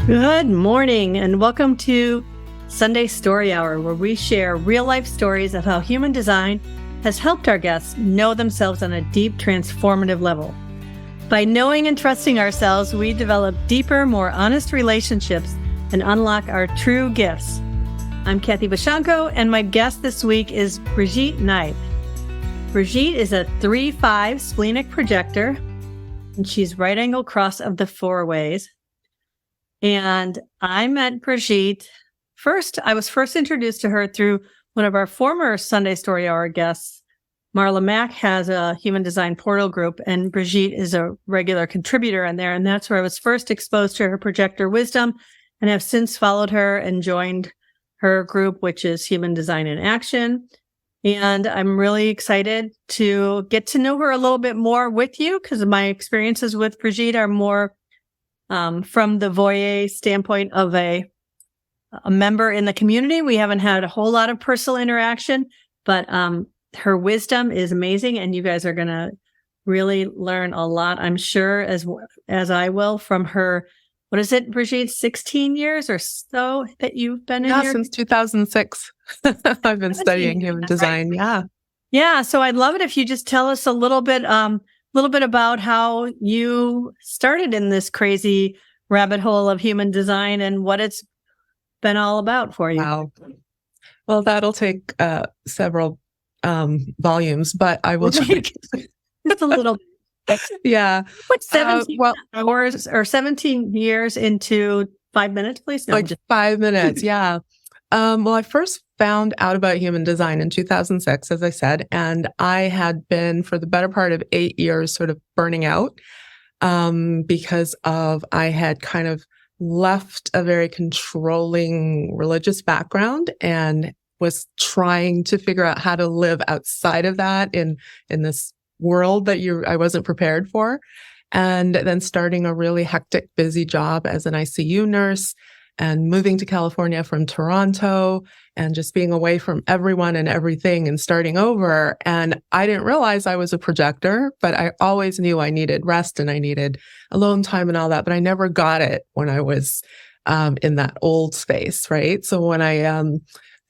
Good morning, and welcome to Sunday Story Hour, where we share real-life stories of how human design has helped our guests know themselves on a deep, transformative level. By knowing and trusting ourselves, we develop deeper, more honest relationships and unlock our true gifts. I'm Kathy Bashanko, and my guest this week is Brigitte Knight. Brigitte is a 3-5 Splenic Projector, and she's right angle cross of the four ways. And I met Brigitte I was first introduced to her through one of our former Sunday Story Hour guests. Marla Mack has a human design portal group, and Brigitte is a regular contributor in there. And that's where I was first exposed to her projector wisdom, and have since followed her and joined her group, which is Human Design in Action. And I'm really excited to get to know her a little bit more with you, because my experiences with Brigitte are more from the voyeur standpoint of a member in the community. We haven't had a whole lot of personal interaction, but her wisdom is amazing, and you guys are going to really learn a lot, I'm sure, as I will, from her. What is it, Brigitte, 16 years or so that you've been in here? Yeah, since 2006. I've been studying human design. Right? Yeah. So I'd love it if you just tell us a little bit about how you started in this crazy rabbit hole of human design and what it's been all about for you. Wow. Well, that'll take several volumes, but I will try. Just a little bit. Yeah. Put 17 hours or 17 years into 5 minutes, please? No, like 5 minutes. Yeah. Well, I first found out about human design in 2006, as I said, and I had been for the better part of 8 years sort of burning out because I had kind of left a very controlling religious background and was trying to figure out how to live outside of that in this world that I wasn't prepared for. And then starting a really hectic, busy job as an ICU nurse, and moving to California from Toronto, and just being away from everyone and everything and starting over. And I didn't realize I was a projector, but I always knew I needed rest and I needed alone time and all that. But I never got it when I was in that old space, right? So when I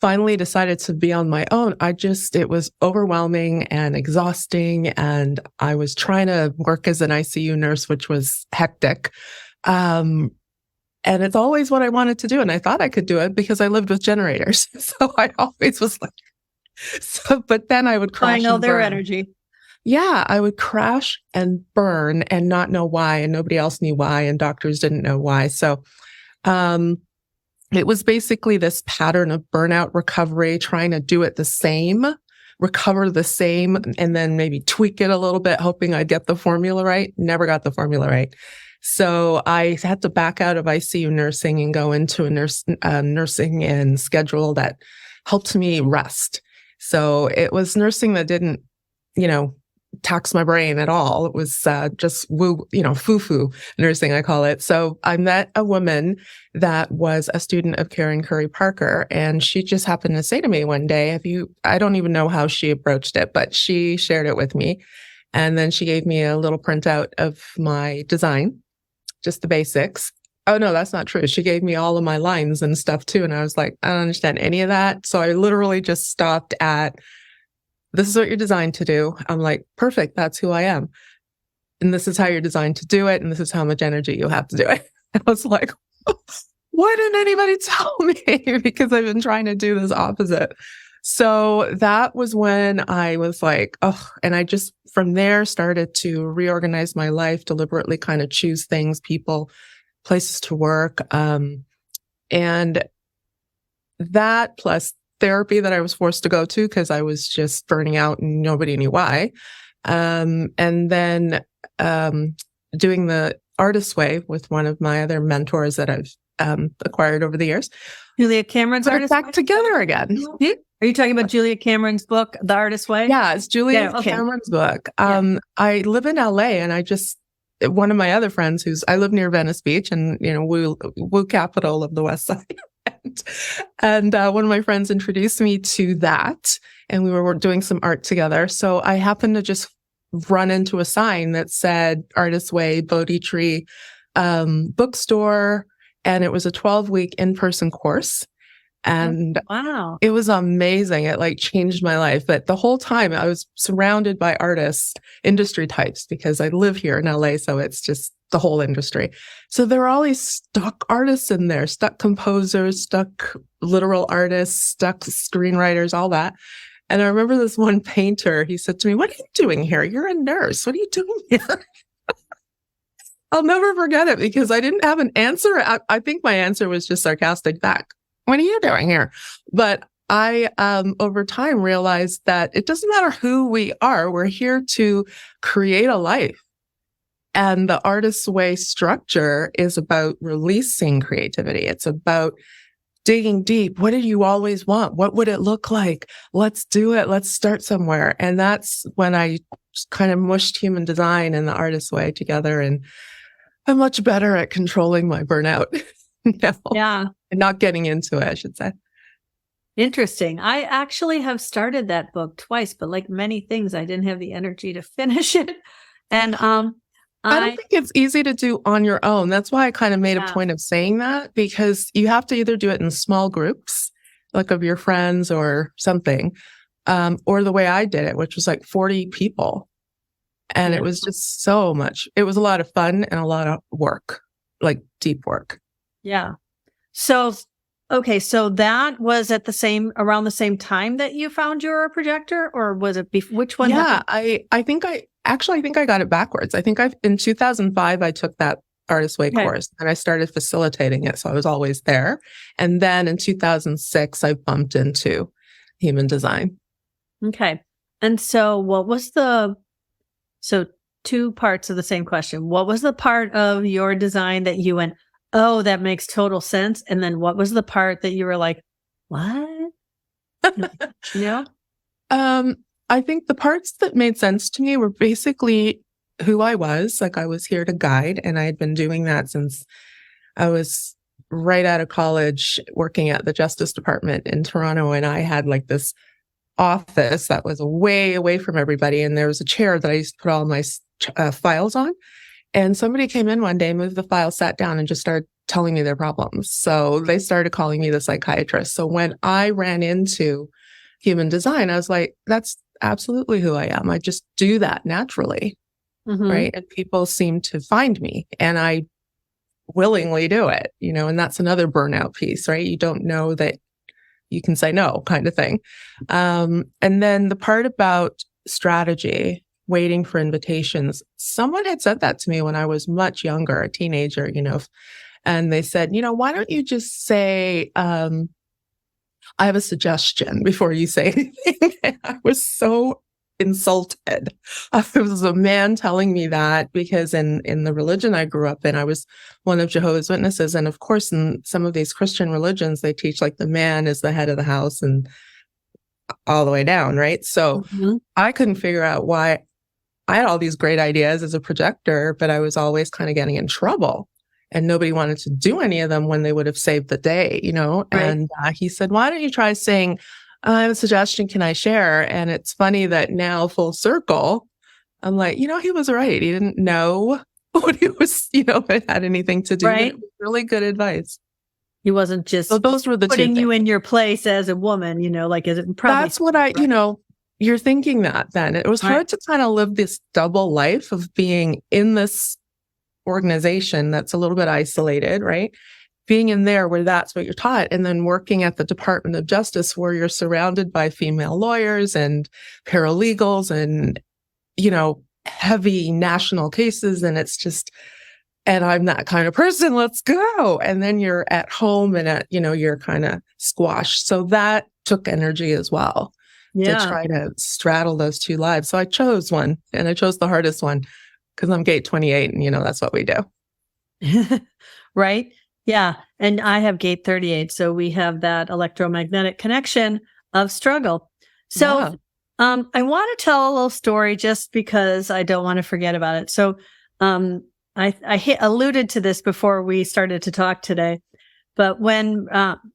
finally decided to be on my own, it was overwhelming and exhausting. And I was trying to work as an ICU nurse, which was hectic. And it's always what I wanted to do. And I thought I could do it because I lived with generators. So I always was like, but then I would crash. I know their energy. Yeah. I would crash and burn and not know why. And nobody else knew why. And doctors didn't know why. So, it was basically this pattern of burnout recovery, trying to do it the same, recover the same, and then maybe tweak it a little bit, hoping I'd get the formula right. Never got the formula right. So I had to back out of ICU nursing and go into a nursing and schedule that helped me rest. So it was nursing that didn't, tax my brain at all. It was just foo-foo nursing, I call it. So I met a woman that was a student of Karen Curry Parker, and she just happened to say to me one day, I don't even know how she approached it, but she shared it with me. And then she gave me a little printout of my design, just the basics. Oh, no, that's not true. She gave me all of my lines and stuff too. And I was like, I don't understand any of that. So I literally just stopped at, this is what you're designed to do. I'm like, perfect. That's who I am. And this is how you're designed to do it. And this is how much energy you have to do it. I was like, why didn't anybody tell me? Because I've been trying to do this opposite. So that was when I was like, and I just from there started to reorganize my life, deliberately kind of choose things, people, places to work. And that plus therapy that I was forced to go to because I was just burning out and nobody knew why. And then doing the artist way with one of my other mentors that I've acquired over the years. Julia Cameron's Artist Way? Back together again. Are you talking about Julia Cameron's book, The Artist Way? Yeah, it's Julia Cameron's book. I live in LA, and one of my other friends I live near Venice Beach, and woo capital of the West Side. and one of my friends introduced me to that, and we were doing some art together. So I happened to just run into a sign that said Artist Way, Bodhi Tree, bookstore. and it was a 12-week in-person course. And wow. it was amazing. It like changed my life. But the whole time I was surrounded by artists, industry types, because I live here in LA. So it's just the whole industry. So there were all these stuck artists in there, stuck composers, stuck literal artists, stuck screenwriters, all that. And I remember this one painter, he said to me, "What are you doing here? You're a nurse. What are you doing here?" I'll never forget it because I didn't have an answer. I think my answer was just sarcastic back. "What are you doing here?" But I, over time, realized that it doesn't matter who we are. We're here to create a life. And the Artist's Way structure is about releasing creativity. It's about digging deep. What did you always want? What would it look like? Let's do it. Let's start somewhere. And that's when I just kind of mushed human design and the Artist's Way together. And I'm much better at controlling my burnout now. Yeah. And not getting into it, I should say. Interesting. I actually have started that book twice, but like many things, I didn't have the energy to finish it. And I don't think it's easy to do on your own. That's why I kind of made a point of saying that, because you have to either do it in small groups, like of your friends or something, or the way I did it, which was like 40 people. And it was just so much. It was a lot of fun and a lot of work, like deep work. Yeah. So, okay. So that was at around the same time that you found your projector, or was it which one? Yeah, I think I got it backwards. I think in 2005, I took that Artist's Way course and I started facilitating it. So I was always there. And then in 2006, I bumped into human design. Okay. And so so two parts of the same question. What was the part of your design that you went, "Oh, that makes total sense"? And then what was the part that you were like, "What?" You know? I think the parts that made sense to me were basically who I was. Like I was here to guide, and I had been doing that since I was right out of college working at the Justice Department in Toronto. And I had like this office that was way away from everybody. And there was a chair that I used to put all my files on. And somebody came in one day, moved the file, sat down, and just started telling me their problems. So they started calling me the psychiatrist. So when I ran into human design, I was like, that's absolutely who I am. I just do that naturally. Mm-hmm. Right. And people seem to find me and I willingly do it, and that's another burnout piece, right? You don't know that you can say no kind of thing. And then the part about strategy, waiting for invitations, someone had said that to me when I was much younger, a teenager, and they said, why don't you just say, "I have a suggestion" before you say anything. And I was so insulted. It was a man telling me that because in the religion I grew up in, I was one of Jehovah's Witnesses. And of course, in some of these Christian religions, they teach like the man is the head of the house and all the way down, right? So I couldn't figure out why I had all these great ideas as a projector, but I was always kind of getting in trouble. And nobody wanted to do any of them when they would have saved the day, Right. And he said, "Why don't you try saying, I have a suggestion, can I share?" And it's funny that now full circle, I'm like, he was right. He didn't know what he was, it had anything to do. Right. It was really good advice. He wasn't just so those were the putting you in your place as a woman, like as it probably. That's what you're thinking that then. It was hard to kind of live this double life of being in this organization that's a little bit isolated, right? Being in there where that's what you're taught, and then working at the Department of Justice where you're surrounded by female lawyers and paralegals and, heavy national cases. And it's just, and I'm that kind of person, let's go. And then you're at home and you're kind of squashed. So that took energy as well to try to straddle those two lives. So I chose one, and I chose the hardest one because I'm gate 28 and that's what we do. Right. Yeah. And I have gate 38. So we have that electromagnetic connection of struggle. So I want to tell a little story just because I don't want to forget about it. So I alluded to this before we started to talk today, but when,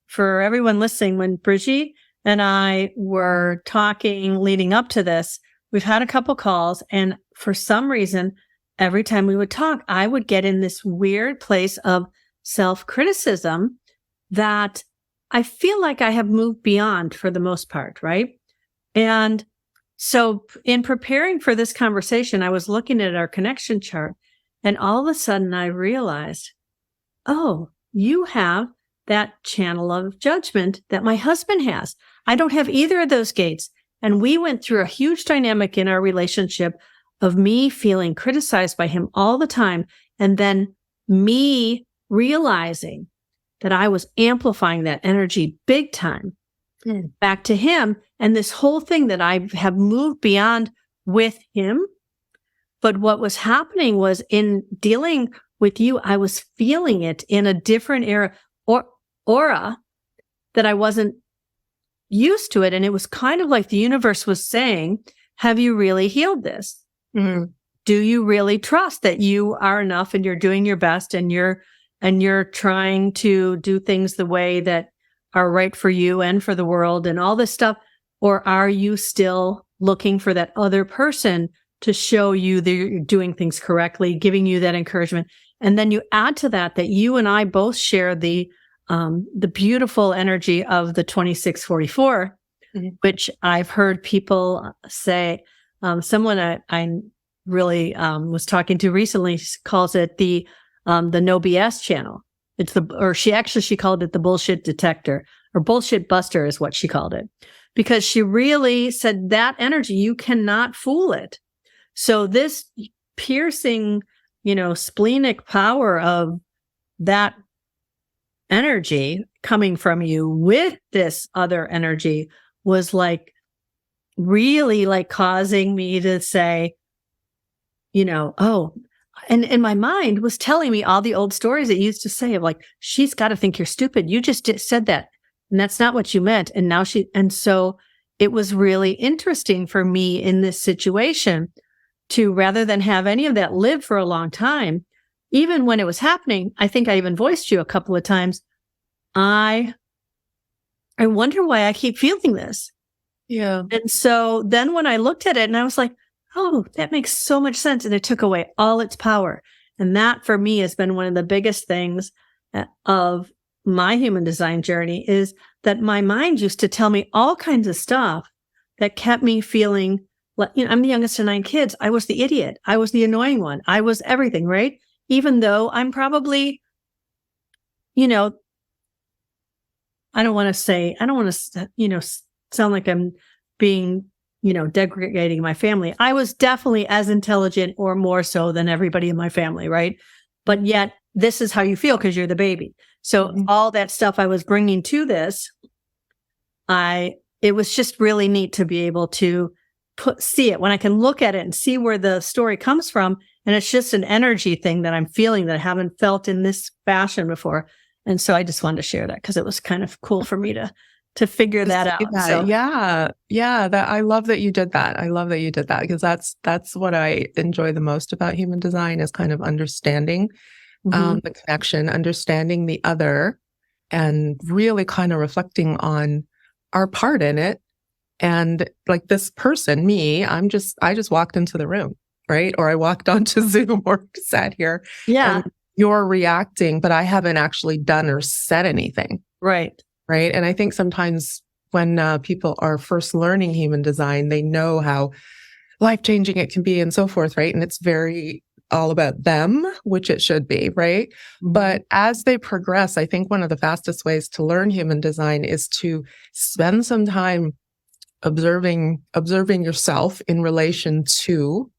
for everyone listening, when Brigitte and I were talking leading up to this, we've had a couple calls, and for some reason, every time we would talk, I would get in this weird place of self-criticism that I feel like I have moved beyond for the most part, right? And so in preparing for this conversation, I was looking at our connection chart, and all of a sudden I realized, oh, you have that channel of judgment that my husband has. I don't have either of those gates. And we went through a huge dynamic in our relationship of me feeling criticized by him all the time. And then me realizing that I was amplifying that energy big time back to him. And this whole thing that I have moved beyond with him. But what was happening was in dealing with you, I was feeling it in a different era or aura that I wasn't used to it. And it was kind of like the universe was saying, have you really healed this? Mm-hmm. Do you really trust that you are enough and you're doing your best and you're trying to do things the way that are right for you and for the world and all this stuff? Or are you still looking for that other person to show you that you're doing things correctly, giving you that encouragement? And then you add to that you and I both share the beautiful energy of the 2644, mm-hmm. which I've heard people say. Someone I really was talking to recently calls it the no BS channel. She called it the bullshit detector, or bullshit buster is what she called it, because she really said that energy, you cannot fool it. So this piercing, splenic power of that energy coming from you with this other energy was like really like causing me to say, and my mind was telling me all the old stories it used to say of like, she's got to think you're stupid. You just said that. And that's not what you meant. And so it was really interesting for me in this situation to, rather than have any of that live for a long time, even when it was happening, I think I even voiced you a couple of times, I wonder why I keep feeling this. Yeah. And so then when I looked at it and I was like, oh, that makes so much sense. And it took away all its power. And that for me has been one of the biggest things of my human design journey, is that my mind used to tell me all kinds of stuff that kept me feeling like, I'm the youngest of 9 kids. I was the idiot. I was the annoying one. I was everything, right? Even though I'm probably, I don't want to sound like I'm being, degrading my family. I was definitely as intelligent or more so than everybody in my family, right? But yet this is how you feel because you're the baby. So all that stuff I was bringing to this, it was just really neat to be able to see it when I can look at it and see where the story comes from. And it's just an energy thing that I'm feeling that I haven't felt in this fashion before. And so I just wanted to share that because it was kind of cool for me to figure that out. So. Yeah. I love that you did that. I love that you did that because that's what I enjoy the most about human design, is kind of understanding the connection, understanding the other, and really kind of reflecting on our part in it. And like this person, me, I just walked into the room, right? Or I walked onto Zoom or sat here. Yeah. And you're reacting, but I haven't actually done or said anything. Right. Right. And I think sometimes when people are first learning human design, they know how life-changing it can be and so forth, right? And it's very all about them, which it should be, right? But as they progress, I think one of the fastest ways to learn human design is to spend some time observing yourself in relation to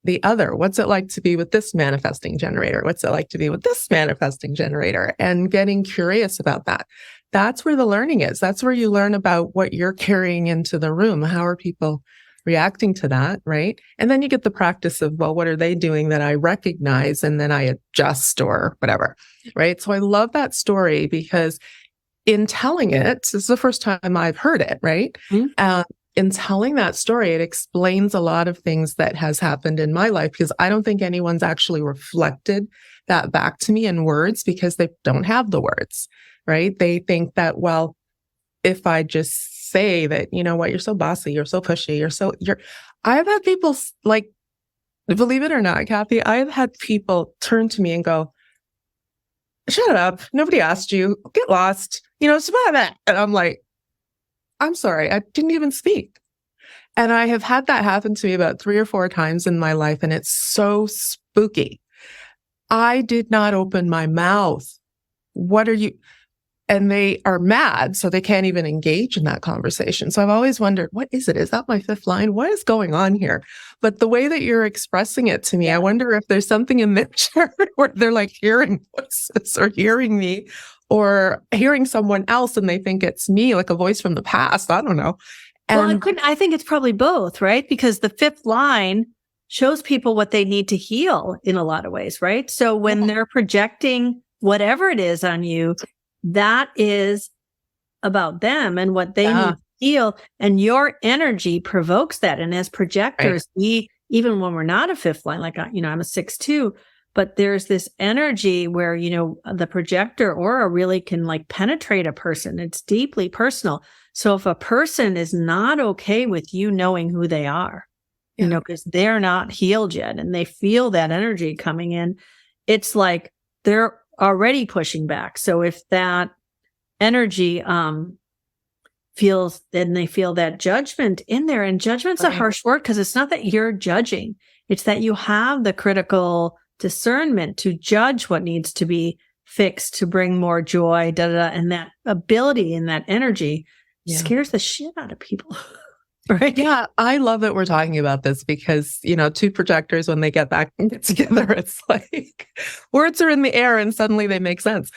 the other. What's it like to be with this manifesting generator? What's it like to be with this manifesting generator? And getting curious about that. That's where the learning is. That's where you learn about what you're carrying into the room. How are people reacting to that, right? And then you get the practice of, well, what are they doing that I recognize? And then I adjust or whatever, right? So I love that story because in telling it, this is the first time I've heard it, right? In telling that story, it explains a lot of things that has happened in my life, because I don't think anyone's actually reflected that back to me in words because they don't have the words, right? They think that, well, if I just say that, you know what, you're so bossy, you're so pushy, I've had people like, believe it or not, Kathy, I've had people turn to me and go, shut up. Nobody asked you. Get lost. It's about that. And I'm like, I'm sorry. I didn't even speak. And I have had that happen to me about 3 or 4 times in my life. And it's so spooky. I did not open my mouth. What are you? And they are mad, so they can't even engage in that conversation. So I've always wondered, what is it? Is that my 5th line? What is going on here? But the way that you're expressing it to me, I wonder if there's something in their chart where they're like hearing voices or hearing me or hearing someone else and they think it's me, like a voice from the past. I don't know. And I think it's probably both, right? Because the 5th line shows people what they need to heal in a lot of ways, right? So when they're projecting whatever it is on you, that is about them and what they need to heal. And your energy provokes that. And as projectors, we, even when we're not a 5th line, like, I'm a 6/2, but there's this energy where, the projector aura really can like penetrate a person. It's deeply personal. So if a person is not okay with you knowing who they are, because they're not healed yet and they feel that energy coming in, it's like they're already pushing back. So if that energy feels, then they feel that judgment in there. And judgment's a harsh word because it's not that you're judging. It's that you have the critical discernment to judge what needs to be fixed to bring more joy, and that ability and that energy scares the shit out of people. Right. Yeah. I love that we're talking about this because, 2 projectors, when they get back and get together, it's like words are in the air and suddenly they make sense.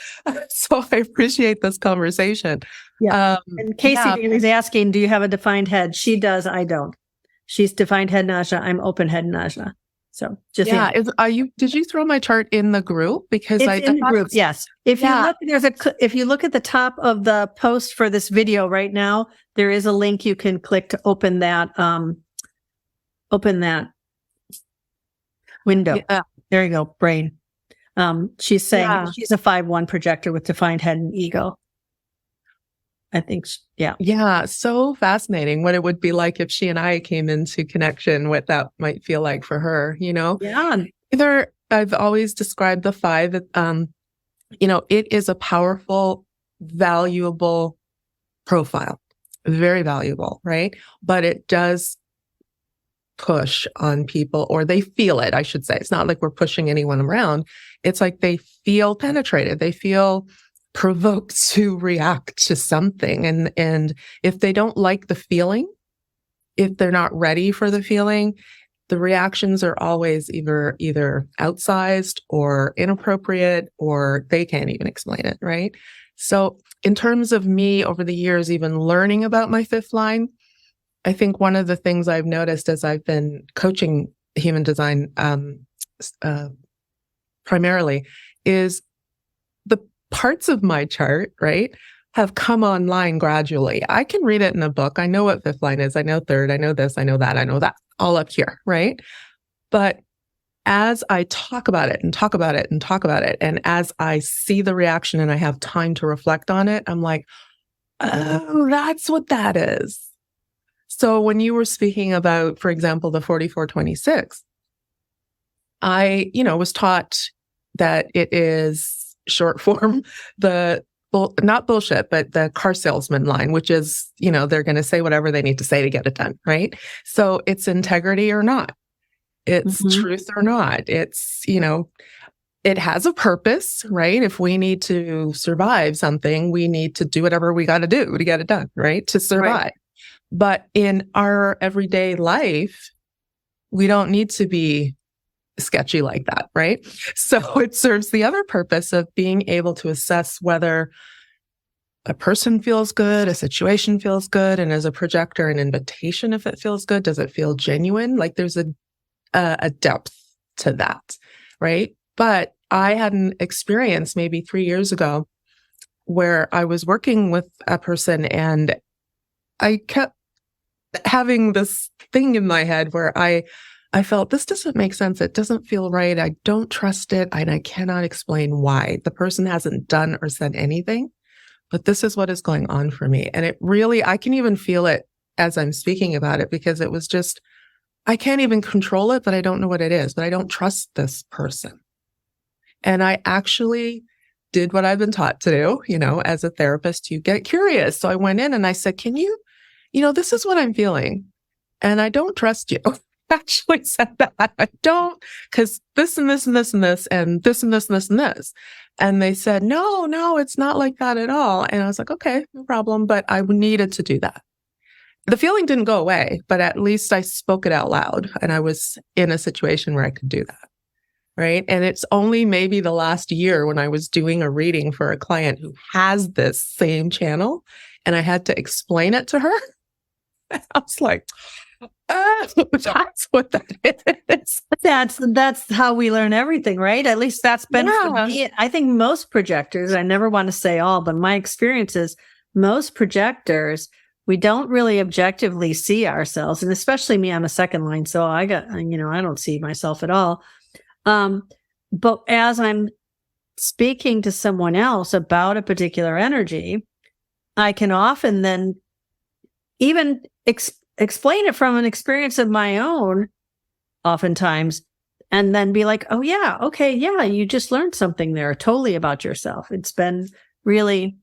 So I appreciate this conversation. Yeah. And Casey is asking, do you have a defined head? She does. I don't. She's defined head nausea. I'm open head nausea. So just did you throw my chart in the group? Because it's in the group, yes. If you look at the top of the post for this video right now, there is a link you can click to open that window. Yeah. There you go, brain. She's saying she's a 5/1 projector with defined head and ego. I think, Yeah. So fascinating what it would be like if she and I came into connection, what that might feel like for her, Yeah. I've always described the 5, it is a powerful, valuable profile, very valuable, right? But it does push on people, or they feel it, I should say. It's not like we're pushing anyone around. It's like they feel penetrated. They feel provoked to react to something. And if they don't like the feeling, if they're not ready for the feeling, the reactions are always either outsized or inappropriate, or they can't even explain it, right? So in terms of me over the years, even learning about my 5th line, I think one of the things I've noticed as I've been coaching human design primarily is the parts of my chart, right, have come online gradually. I can read it in a book. I know what 5th line is. I know 3rd. I know this. I know that, all up here, right? But as I talk about it and talk about it and talk about it, and as I see the reaction and I have time to reflect on it, I'm like, oh, that's what that is. So when you were speaking about, for example, the 4426, I, was taught that it is short form, not bullshit, but the car salesman line, which is, they're going to say whatever they need to say to get it done, right? So it's integrity or not. It's truth or not. It's, it has a purpose, right? If we need to survive something, we need to do whatever we got to do to get it done, right? To survive. Right. But in our everyday life, we don't need to be sketchy like that, right? So it serves the other purpose of being able to assess whether a person feels good, a situation feels good, and as a projector, an invitation, if it feels good, does it feel genuine? Like there's a depth to that, right? But I had an experience maybe 3 years ago where I was working with a person and I kept having this thing in my head where I felt this doesn't make sense. It doesn't feel right. I don't trust it. And I cannot explain why. The person hasn't done or said anything, but this is what is going on for me. And it really, I can even feel it as I'm speaking about it because it was just, I can't even control it, but I don't know what it is, but I don't trust this person. And I actually did what I've been taught to do, as a therapist, you get curious. So I went in and I said, can you, this is what I'm feeling. And I don't trust you. Actually said that. I don't, because this and this and this and this and this and this and this and this. And they said, no, it's not like that at all. And I was like, okay, no problem. But I needed to do that. The feeling didn't go away, but at least I spoke it out loud and I was in a situation where I could do that. Right. And it's only maybe the last year when I was doing a reading for a client who has this same channel and I had to explain it to her. I was like, that's what that is. That's how we learn everything, right? At least that's been for me. I think most projectors, I never want to say all, but my experience is most projectors, we don't really objectively see ourselves. And especially me, I'm a second line. So I don't see myself at all. But as I'm speaking to someone else about a particular energy, I can often then even explain it from an experience of my own, oftentimes, and then be like, oh yeah, okay, yeah, you just learned something there totally about yourself. It's been really,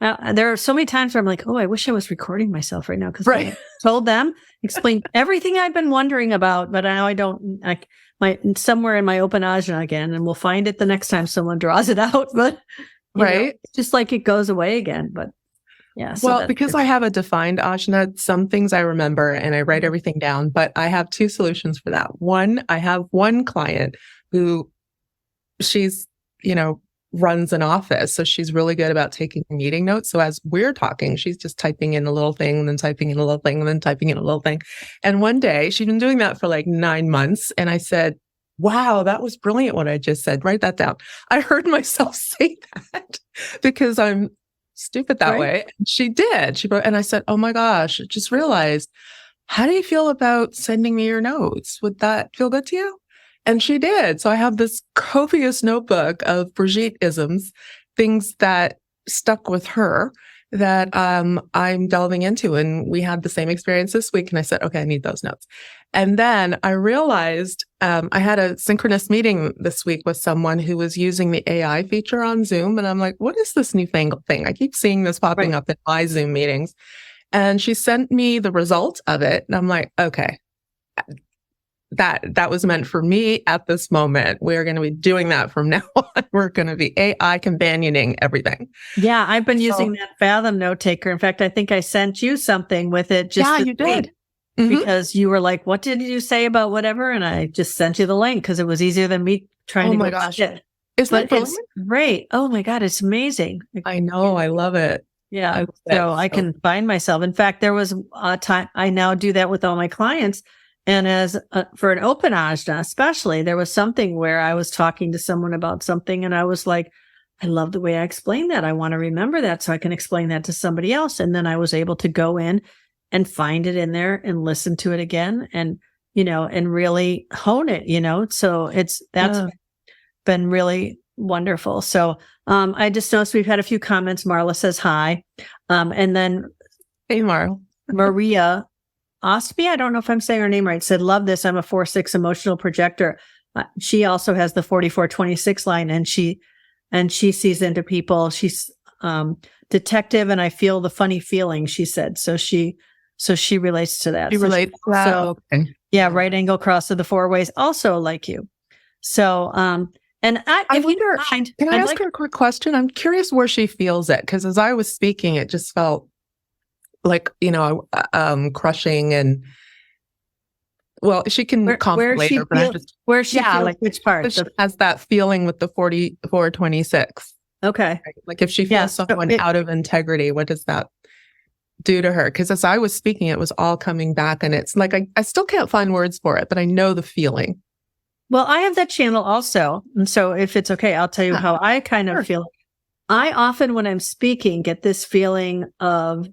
there are so many times where I'm like, oh, I wish I was recording myself right now because I told them, explained everything I've been wondering about, but now I don't, somewhere in my open ajna again, and we'll find it the next time someone draws it out, but it's just like it goes away again, but yeah. Well, because I have a defined ajna, some things I remember and I write everything down, but I have two solutions for that. One, I have one client who she's, runs an office. So she's really good about taking meeting notes. So as we're talking, she's just typing in a little thing and then typing in a little thing and then typing in a little thing. And one day she'd been doing that for like 9 months. And I said, wow, that was brilliant what I just said. Write that down. I heard myself say that because I'm stupid that way. And she did. She wrote, and I said, oh my gosh, I just realized, how do you feel about sending me your notes? Would that feel good to you? And she did. So I have this copious notebook of Brigitte-isms, things that stuck with her that I'm delving into. And we had the same experience this week. And I said, okay, I need those notes. And then I realized I had a synchronous meeting this week with someone who was using the AI feature on Zoom. And I'm like, what is this newfangled thing? I keep seeing this popping up in my Zoom meetings. And she sent me the result of it. And I'm like, okay, that was meant for me at this moment. We're going to be doing that from now on. We're going to be AI companioning everything. Yeah, I've been using that Fathom note taker. In fact, I think I sent you something with it. You did. Because you were like, what did you say about whatever? And I just sent you the link because it was easier than me trying to go gosh. It. It's great. Oh my God, it's amazing. I know. I love it. Yeah. I can find myself. In fact, there was a time I now do that with all my clients. And as for an open ajna, especially, there was something where I was talking to someone about something and I was like, I love the way I explained that. I want to remember that so I can explain that to somebody else. And then I was able to go in and find it in there and listen to it again and, and really hone it, so that's been really wonderful. So, I just noticed we've had a few comments. Marla says hi. And then hey, Marla. Maria Ostby, I don't know if I'm saying her name right, said, love this. I'm a 4/6 emotional projector. She also has the 4426 line and she sees into people. She's, detective and I feel the funny feeling, she said. So she relates to that. She relates to that. So, okay. Yeah, right angle cross of the 4 ways, also like you. So, and I wonder, can I ask her a quick question? I'm curious where she feels it. Because as I was speaking, it just felt like, crushing and, well, she can comment later. Where she feels, like which part? She has that feeling with the 4426. Okay. Right? Like if she feels someone out of integrity, what does that do to her? Because as I was speaking, it was all coming back and it's like, I still can't find words for it, but I know the feeling. Well, I have that channel also. And so if it's okay, I'll tell you how I kind of feel. I often, when I'm speaking, get this feeling of,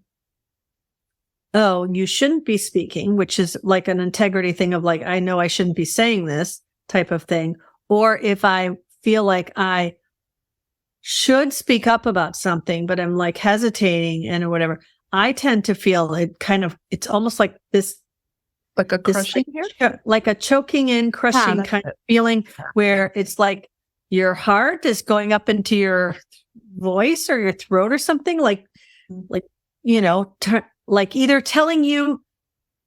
oh, you shouldn't be speaking, which is like an integrity thing of like, I know I shouldn't be saying this type of thing. Or if I feel like I should speak up about something, but I'm like hesitating and or whatever, I tend to feel it kind of, it's almost like this. Like a crushing here? Like a choking in, crushing kind of feeling where it's like your heart is going up into your voice or your throat or something like, like either telling you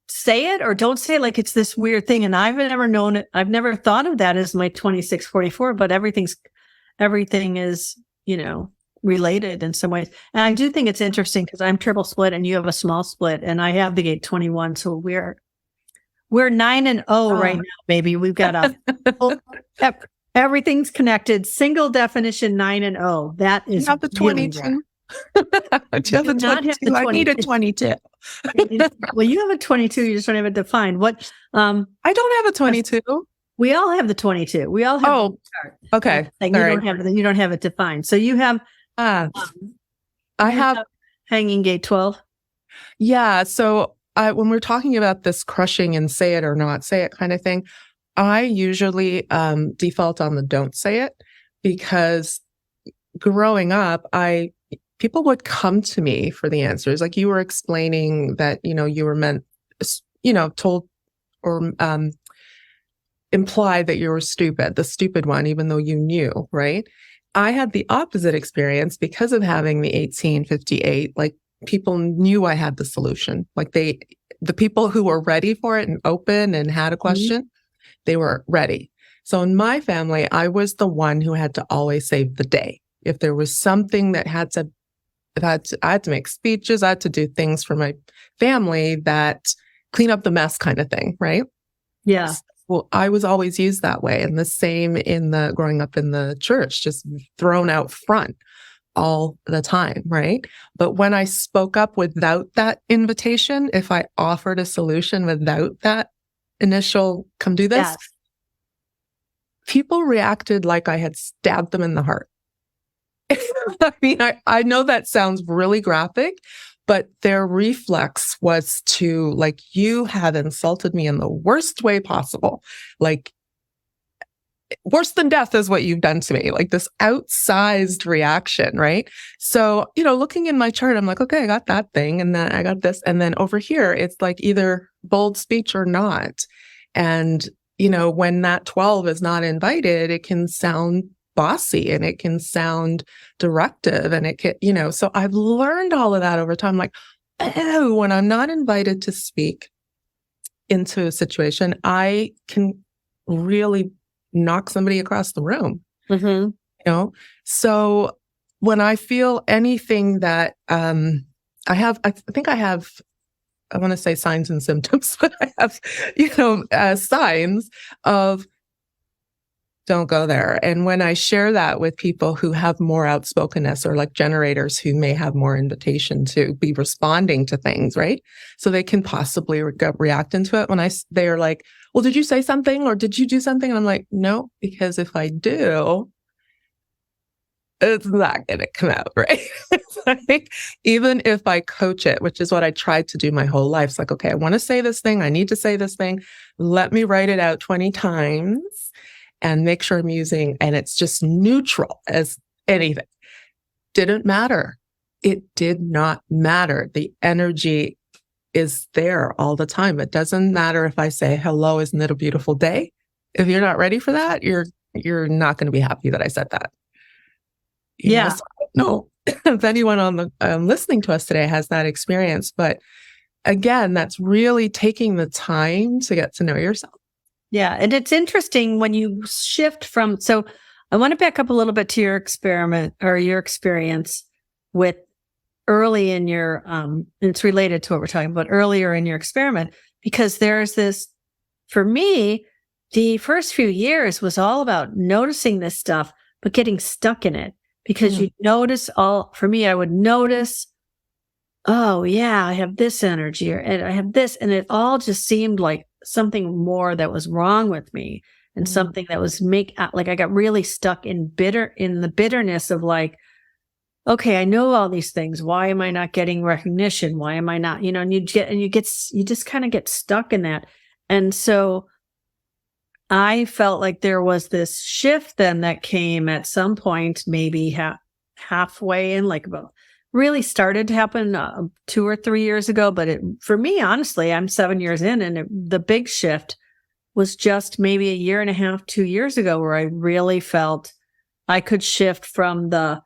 say it or don't say it. Like it's this weird thing. And I've never known it. I've never thought of that as my 2644, but everything is, related in some ways. And I do think it's interesting because I'm triple split and you have a small split and I have the gate 21. So we're 9 and 0 right now, baby. We've got everything's connected. Single definition 9 and 0. That is you have the 22. Do you have the 22? I need a 22. Well, you have a 22. You just don't have it defined. What? I don't have a 22. We all have the 22. We all have. Oh, okay. Like you don't have it defined. So you have. I have hanging gate 12. Yeah. So when we're talking about this crushing and say it or not say it kind of thing, I usually default on the don't say it because growing up, people would come to me for the answers. Like you were explaining that, you were meant, told or implied that you were stupid, the stupid one, even though you knew, right? I had the opposite experience because of having the 1858. Like people knew I had the solution. Like the people who were ready for it and open and had a question, they were ready. So in my family, I was the one who had to always save the day. If there was something that I had to make speeches, I had to do things for my family that clean up the mess kind of thing, right? Yeah. Well, I was always used that way. And the same growing up in the church, just thrown out front all the time, right? But when I spoke up without that invitation, if I offered a solution without that initial come do this, people reacted like I had stabbed them in the heart. I mean, I know that sounds really graphic, but their reflex was to like, you have insulted me in the worst way possible. Like worse than death is what you've done to me. Like this outsized reaction, right? So, looking in my chart, I'm like, okay, I got that thing. And then I got this. And then over here, it's like either bold speech or not. And, when that 12 is not invited, it can sound bossy and it can sound directive and it can, so I've learned all of that over time. Like, when I'm not invited to speak into a situation, I can really knock somebody across the room. Mm-hmm. So when I feel anything that I want to say signs and symptoms, but I have, signs of don't go there. And when I share that with people who have more outspokenness or like generators who may have more invitation to be responding to things, right? So they can possibly react into it when they are like, well, did you say something or did you do something? And I'm like, no, because if I do, it's not going to come out, right? It's like, even if I coach it, which is what I tried to do my whole life. It's like, okay, I want to say this thing. I need to say this thing. Let me write it out 20 times. And make sure I'm using, and it's just neutral as anything. Didn't matter. It did not matter. The energy is there all the time. It doesn't matter if I say, hello, isn't it a beautiful day? If you're not ready for that, you're not going to be happy that I said that. So I don't know if anyone on the listening to us today has that experience, but again, that's really taking the time to get to know yourself. Yeah. And it's interesting when you shift from, so I want to back up a little bit to your experiment or your experience with early in your, it's related to what we're talking about earlier in your experiment, because there's this, for me, the first few years was all about noticing this stuff, but getting stuck in it because you notice for me, I would notice, oh yeah, I have this energy and I have this. And it all just seemed like something more that was wrong with me and something that was like I got really stuck in the bitterness of like, okay, I know all these things. Why am I not getting recognition? Why am I not, and you just kind of get stuck in that. And so I felt like there was this shift then that came at some point, maybe halfway in, like about really started to happen 2 or 3 years ago. But for me, honestly, I'm 7 years in, and the big shift was just maybe 1.5 years, 2 years ago, where I really felt I could shift from the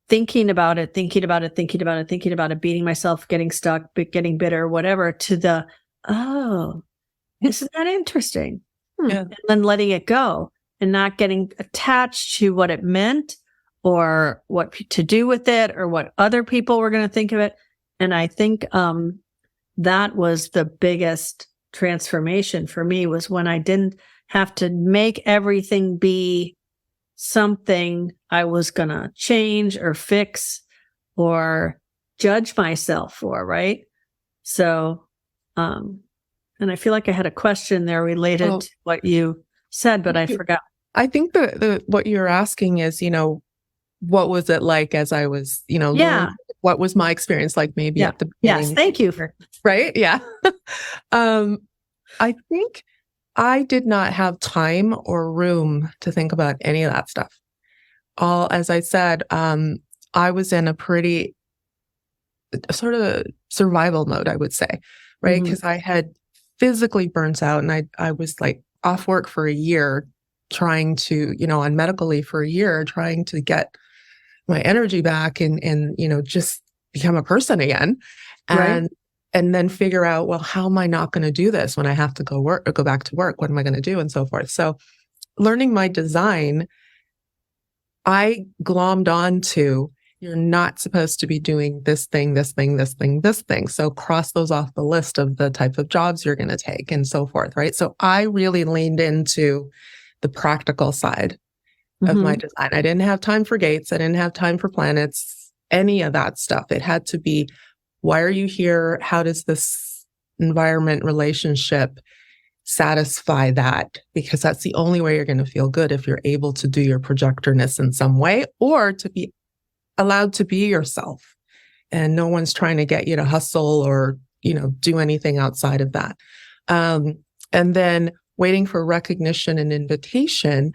thinking about it, beating myself, getting stuck, getting bitter, whatever, to the, oh, isn't that interesting? Yeah. And then letting it go and not getting attached to what it meant or what to do with it or what other people were going to think of it. And I think that was the biggest transformation for me, was when I didn't have to make everything be something I was going to change or fix or judge myself for, right? So, and I feel like I had a question there related to what you said, but I forgot. I think what you're asking is, what was it like as I was, learning? What was my experience like maybe at the beginning? Yes, thank you for right. Yeah. I think I did not have time or room to think about any of that stuff. As I said, I was in a pretty sort of survival mode, I would say, right? Because I had physically burnt out, and I was like off work for a year, trying to, on medical leave for a year, trying to get my energy back and just become a person again. And then figure out, well, how am I not going to do this when I have to go back to work? What am I going to do? And so forth. So learning my design, I glommed on to, you're not supposed to be doing this thing, this thing, this thing, this thing. So cross those off the list of the type of jobs you're going to take and so forth. Right. So I really leaned into the practical side of my design. I didn't have time for gates. I didn't have time for planets, any of that stuff. It had to be, why are you here? How does this environment relationship satisfy that? Because that's the only way you're going to feel good, if you're able to do your projectorness in some way, or to be allowed to be yourself. And no one's trying to get you to hustle or, do anything outside of that. And then waiting for recognition and invitation.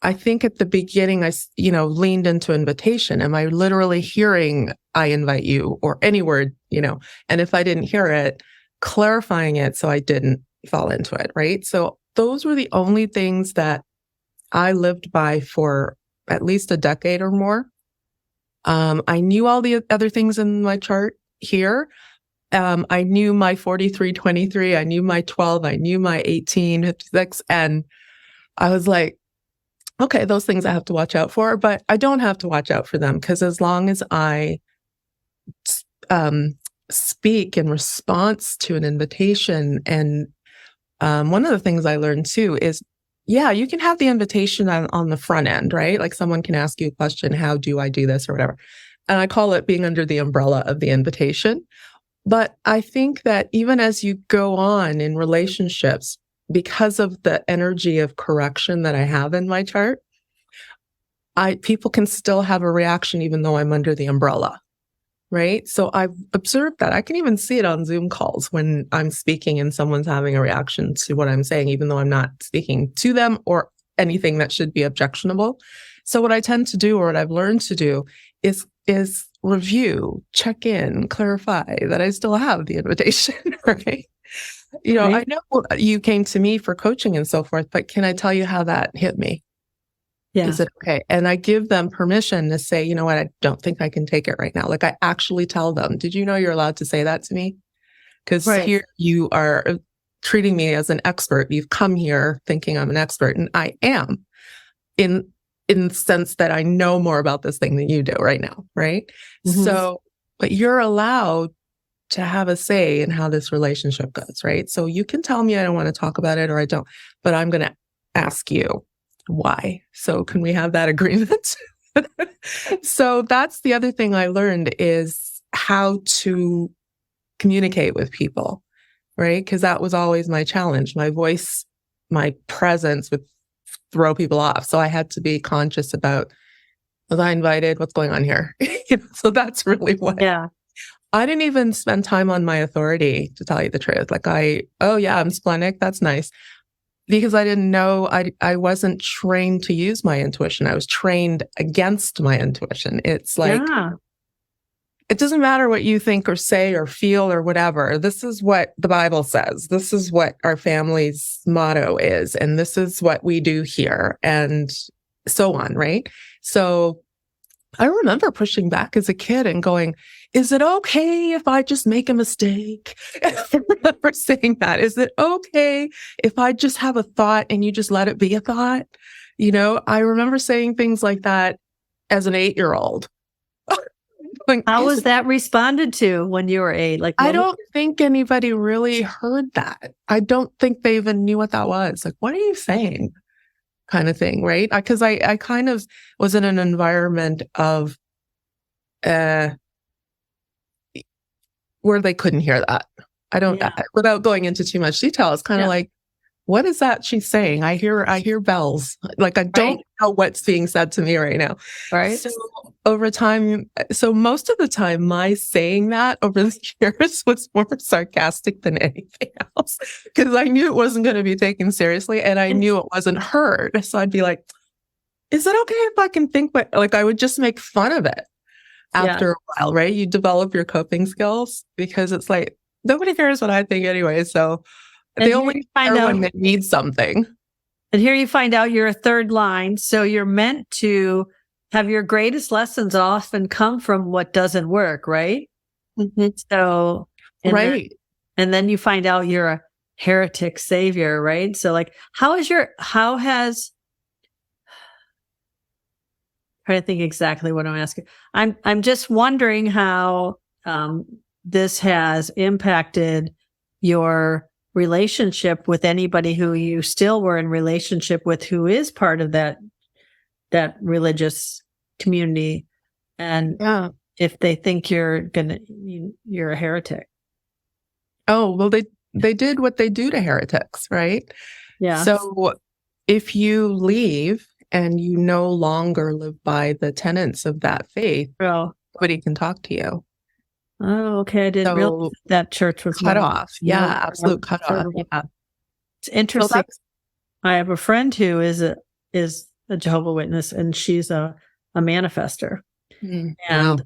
I think at the beginning, I leaned into invitation. Am I literally hearing, I invite you, or any word, and if I didn't hear it, clarifying it so I didn't fall into it, right? So those were the only things that I lived by for at least a decade or more. I knew all the other things in my chart here. I knew my 4323, I knew my 12, I knew my 1856, and I was like, okay, those things I have to watch out for, but I don't have to watch out for them, because as long as I speak in response to an invitation. And one of the things I learned too is, you can have the invitation on the front end, right? Like someone can ask you a question, how do I do this or whatever? And I call it being under the umbrella of the invitation. But I think that even as you go on in relationships, because of the energy of correction that I have in my chart, people can still have a reaction even though I'm under the umbrella, right? So I've observed that. I can even see it on Zoom calls when I'm speaking and someone's having a reaction to what I'm saying, even though I'm not speaking to them or anything that should be objectionable. So what I tend to do, or what I've learned to do, is review, check in, clarify that I still have the invitation, right? I know you came to me for coaching and so forth, but can I tell you how that hit me? Yeah. Is it okay? And I give them permission to say, you know what, I don't think I can take it right now. Like I actually tell them, did you know you're allowed to say that to me? Because here you are treating me as an expert. You've come here thinking I'm an expert, and I am in the sense that I know more about this thing than you do right now, right? So, but you're allowed to have a say in how this relationship goes, right? So you can tell me I don't want to talk about it, or I don't, but I'm going to ask you why. So can we have that agreement? So that's the other thing I learned, is how to communicate with people, right? Because that was always my challenge. My voice, my presence would throw people off. So I had to be conscious about, was I invited? What's going on here? So that's really what. Yeah. I didn't even spend time on my authority, to tell you the truth. Like I'm splenic. That's nice. Because I didn't know, I wasn't trained to use my intuition. I was trained against my intuition. It's like, it doesn't matter what you think or say or feel or whatever. This is what the Bible says. This is what our family's motto is. And this is what we do here, and so on, right? So I remember pushing back as a kid and going, is it okay if I just make a mistake? I remember saying that. Is it okay if I just have a thought and you just let it be a thought? I remember saying things like that as an 8-year-old. Like, How was that responded to when you were 8? Like, I don't think anybody really heard that. I don't think they even knew what that was. Like, what are you saying? Kind of thing, right? Because I kind of was in an environment of where they couldn't hear that. I don't, without going into too much detail, it's kind of like, what is that she's saying? I hear bells. Like, I don't know what's being said to me right now. Right. So over time, most of the time, my saying that over the years was more sarcastic than anything else, because I knew it wasn't going to be taken seriously and I knew it wasn't heard. So I'd be like, is it okay if I can think, like, I would just make fun of it after a while, right? You develop your coping skills because it's like, nobody cares what I think anyway. So they only care when they need something. And here you find out you're a third line. So you're meant to have your greatest lessons often come from what doesn't work, right? Mm-hmm. So, right. And then you find out you're a heretic savior, right? So like, trying to think exactly what I'm asking. I'm just wondering how this has impacted your relationship with anybody who you still were in relationship with, who is part of that religious community, and if they think you're a heretic. Oh, well, they did what they do to heretics, right? Yeah. So if you leave and you no longer live by the tenets of that faith, nobody can talk to you. Oh, okay. I didn't realize that church was cut off. Yeah, absolute cut off. Yeah. It's interesting. So I have a friend who is a Jehovah's Witness, and she's a manifester. And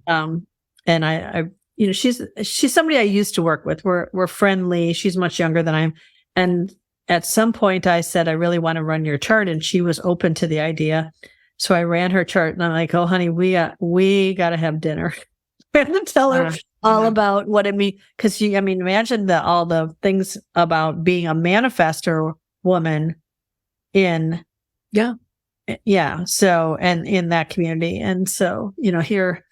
and I she's somebody I used to work with. We're friendly. She's much younger than I am. And at some point I said, I really want to run your chart, and she was open to the idea. So I ran her chart, and I'm like, oh honey, we got to have dinner. And tell her all about what it means. Because imagine all the things about being a manifester woman in so, and in that community. And so, here.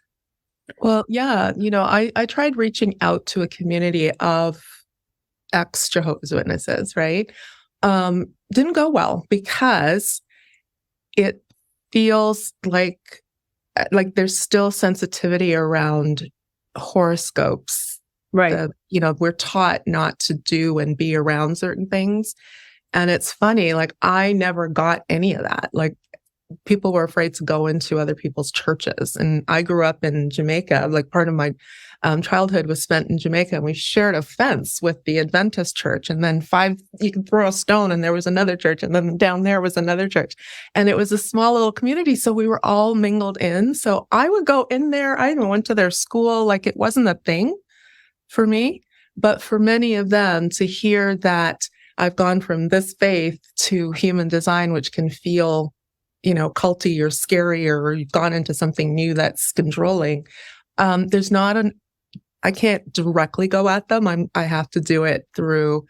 Well, yeah, I tried reaching out to a community of ex-Jehovah's Witnesses, right? Didn't go well because it feels like there's still sensitivity around horoscopes. Right. We're taught not to do and be around certain things. And it's funny, like, I never got any of that. Like, people were afraid to go into other people's churches. And I grew up in Jamaica. Like, part of my childhood was spent in Jamaica, and we shared a fence with the Adventist church. And then you could throw a stone and there was another church. And then down there was another church. And it was a small little community. So we were all mingled in. So I would go in there. I even went to their school. Like, it wasn't a thing for me. But for many of them to hear that I've gone from this faith to human design, which can feel culty or scary, or you've gone into something new that's controlling. I can't directly go at them. I have to do it through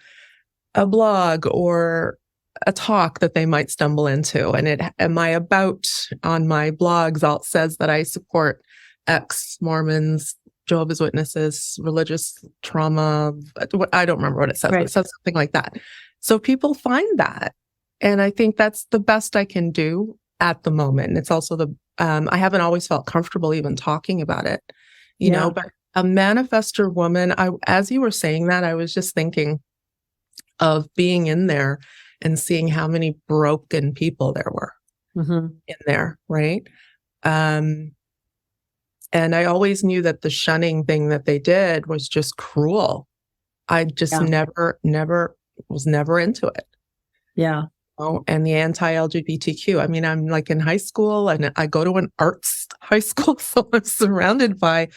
a blog or a talk that they might stumble into. And my about on my blogs says that I support ex-Mormons, Jehovah's Witnesses, religious trauma. I don't remember what it says, but it says something like that. So people find that. And I think that's the best I can do at the moment. And it's also I haven't always felt comfortable even talking about it, but a manifester woman, as you were saying that, I was just thinking of being in there and seeing how many broken people there were in there. Right. And I always knew that the shunning thing that they did was just cruel. I just never was into it. Yeah. And the anti-LGBTQ. I mean, I'm like in high school, and I go to an arts high school, so I'm surrounded by,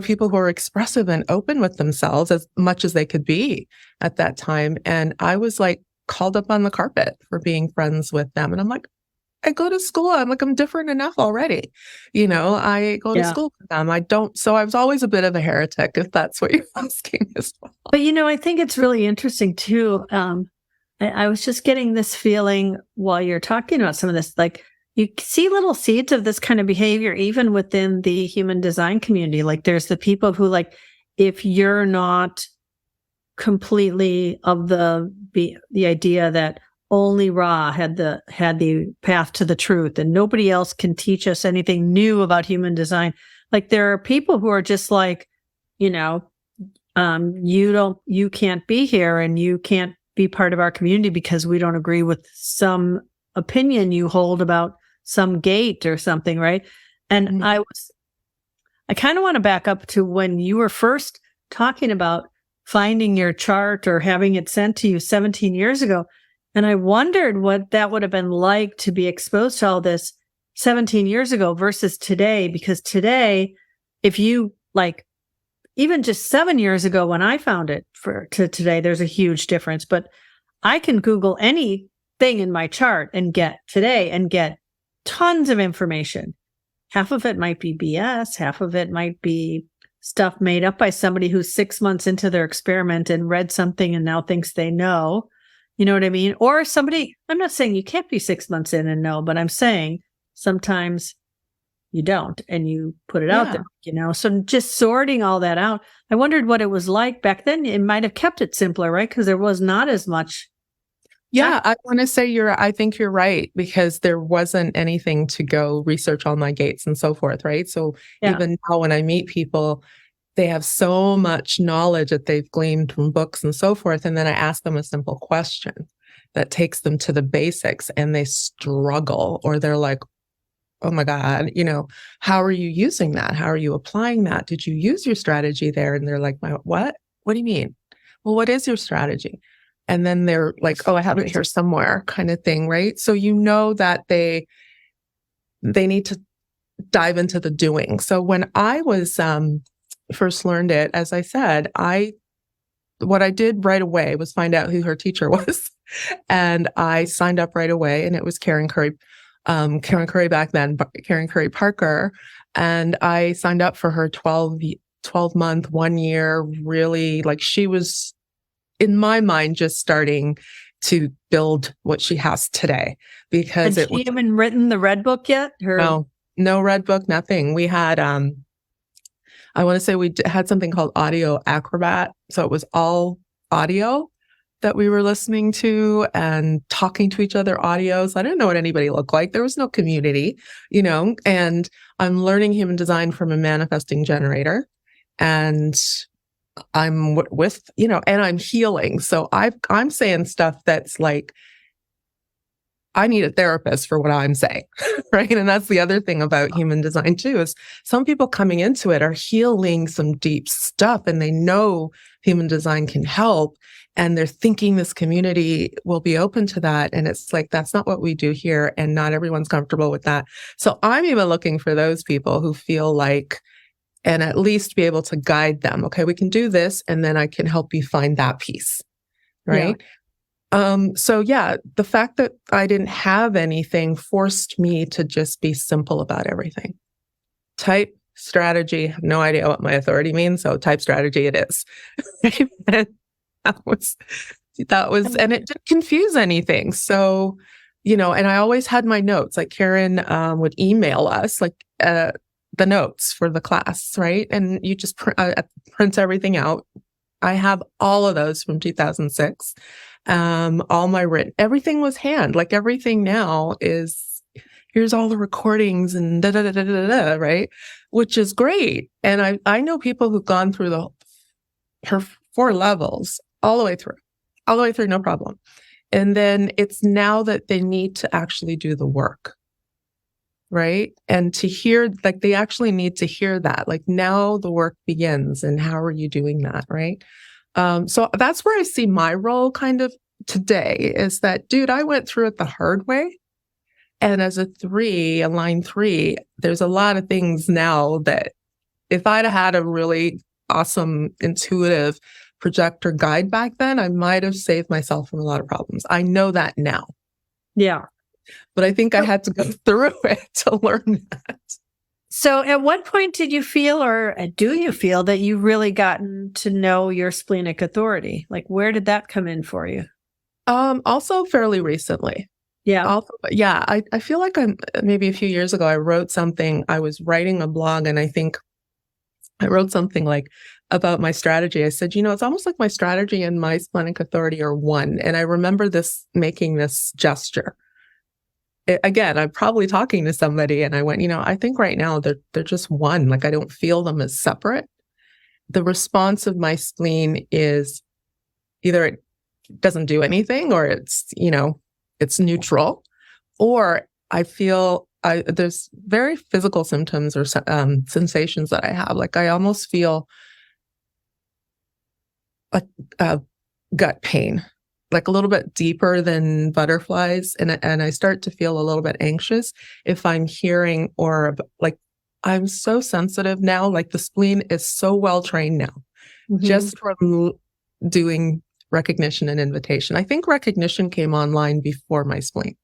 people who are expressive and open with themselves as much as they could be at that time. And I was like called up on the carpet for being friends with them. And I'm like, I go to school. I'm different enough already. I go to Yeah. school with them. I don't. So I was always a bit of a heretic, if that's what you're asking as well. But, I think it's really interesting too. I was just getting this feeling while you're talking about some of this, like you see little seeds of this kind of behavior, even within the human design community. Like there's the people who if you're not completely of the idea that only Ra had the path to the truth and nobody else can teach us anything new about human design. Like there are people who are just like, you can't be here and you can't be part of our community because we don't agree with some opinion you hold about some gate or something, right? And Mm-hmm. I kind of want to back up to when you were first talking about finding your chart or having it sent to you 17 years ago. And I wondered what that would have been like to be exposed to all this 17 years ago versus today, because today, if you even just 7 years ago when I found it to today, there's a huge difference. But I can Google anything in my chart and get tons of information. Half of it might be BS. Half of it might be stuff made up by somebody who's 6 months into their experiment and read something and now thinks they know. You know what I mean? Or somebody, I'm not saying you can't be 6 months in and know, but I'm saying sometimes you don't and you put it out there, So just sorting all that out, I wondered what it was like back then. It might have kept it simpler, right? Because there was not as much. Yeah, I want to say I think you're right, because there wasn't anything to go research all my gates and so forth, right? So even now when I meet people, they have so much knowledge that they've gleaned from books and so forth. And then I ask them a simple question that takes them to the basics and they struggle, or they're like, oh my God, how are you using that? How are you applying that? Did you use your strategy there? And they're like, what? What do you mean? Well, what is your strategy? And then they're like, oh, I have it here somewhere, kind of thing, right? So that they need to dive into the doing. So when I was first learned it, as I said, what I did right away was find out who her teacher was. And I signed up right away, and it was Karen Curry back then, Karen Curry Parker. And I signed up for her 12-month, 1 year, really, she was, in my mind, just starting to build what she has today. Because had she even written the Red Book yet? No Red Book, nothing. We had, I want to say we had something called Audio Acrobat. So it was all audio that we were listening to and talking to each other audios. I didn't know what anybody looked like. There was no community, and I'm learning human design from a manifesting generator. And I'm and I'm healing. So I'm saying stuff that's like, I need a therapist for what I'm saying, right? And that's the other thing about human design too, is some people coming into it are healing some deep stuff and they know human design can help. And they're thinking this community will be open to that. And it's like, that's not what we do here. And not everyone's comfortable with that. So I'm even looking for those people who feel like, and at least be able to guide them. Okay, we can do this, and then I can help you find that piece, right? So the fact that I didn't have anything forced me to just be simple about everything. Type strategy, have no idea what my authority means, so type strategy it is. And that was, and it didn't confuse anything. So, and I always had my notes. Like Karen would email us the notes for the class, right? And you just print everything out. I have all of those from 2006. All my written, everything was hand. Like everything now is, here's all the recordings and da da da da da da, right? Which is great. And I know people who've gone through her 4 levels all the way through, no problem. And then it's now that they need to actually do the work, right? And to hear, they actually need to hear that, now the work begins, and how are you doing that, right? So that's where I see my role kind of today, is that, dude, I went through it the hard way. And as a line 3, there's a lot of things now that if I'd had a really awesome, intuitive projector guide back then, I might have saved myself from a lot of problems. I know that now. Yeah. But I think I had to go through it to learn that. So at what point did you feel, or do you feel, that you really gotten to know your splenic authority? Like, where did that come in for you? Also fairly recently. Yeah. Also, yeah, I feel like maybe a few years ago, I wrote something, I was writing a blog, and I think I wrote something like about my strategy. I said, it's almost like my strategy and my splenic authority are one. And I remember making this gesture. Again, I'm probably talking to somebody and I went, I think right now they're just one. Like, I don't feel them as separate. The response of my spleen is either it doesn't do anything, or it's neutral, or I feel there's very physical symptoms or sensations that I have. Like, I almost feel a gut pain, like a little bit deeper than butterflies. And I start to feel a little bit anxious if I'm hearing, or like, I'm so sensitive now. Like, the spleen is so well trained now, just from doing recognition and invitation. I think recognition came online before my spleen.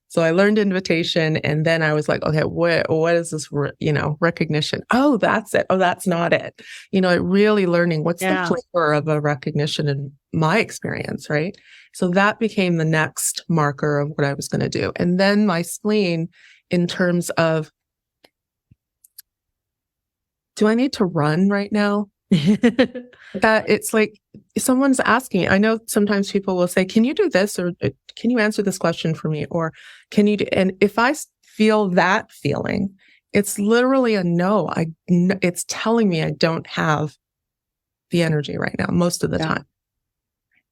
So I learned invitation, and then I was like, okay, what is this, recognition? Oh, that's it. Oh, that's not it. Really learning what's the flavor of a recognition in my experience, right? So that became the next marker of what I was going to do. And then my spleen, in terms of, do I need to run right now? That it's like someone's asking. I know sometimes people will say, can you do this, or can you answer this question for me, or can you do, and if I feel that feeling, it's literally a no. It's telling me I don't have the energy right now most of the time.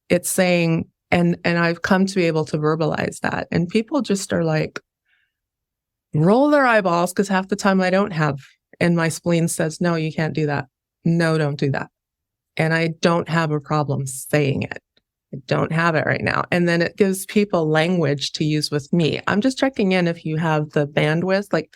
It's saying, and I've come to be able to verbalize that, and people just are like, roll their eyeballs, because half the time I don't have, and my spleen says, no, you can't do that. No, don't do that. And I don't have a problem saying it. I don't have it right now. And then it gives people language to use with me. I'm just checking in if you have the bandwidth. Like,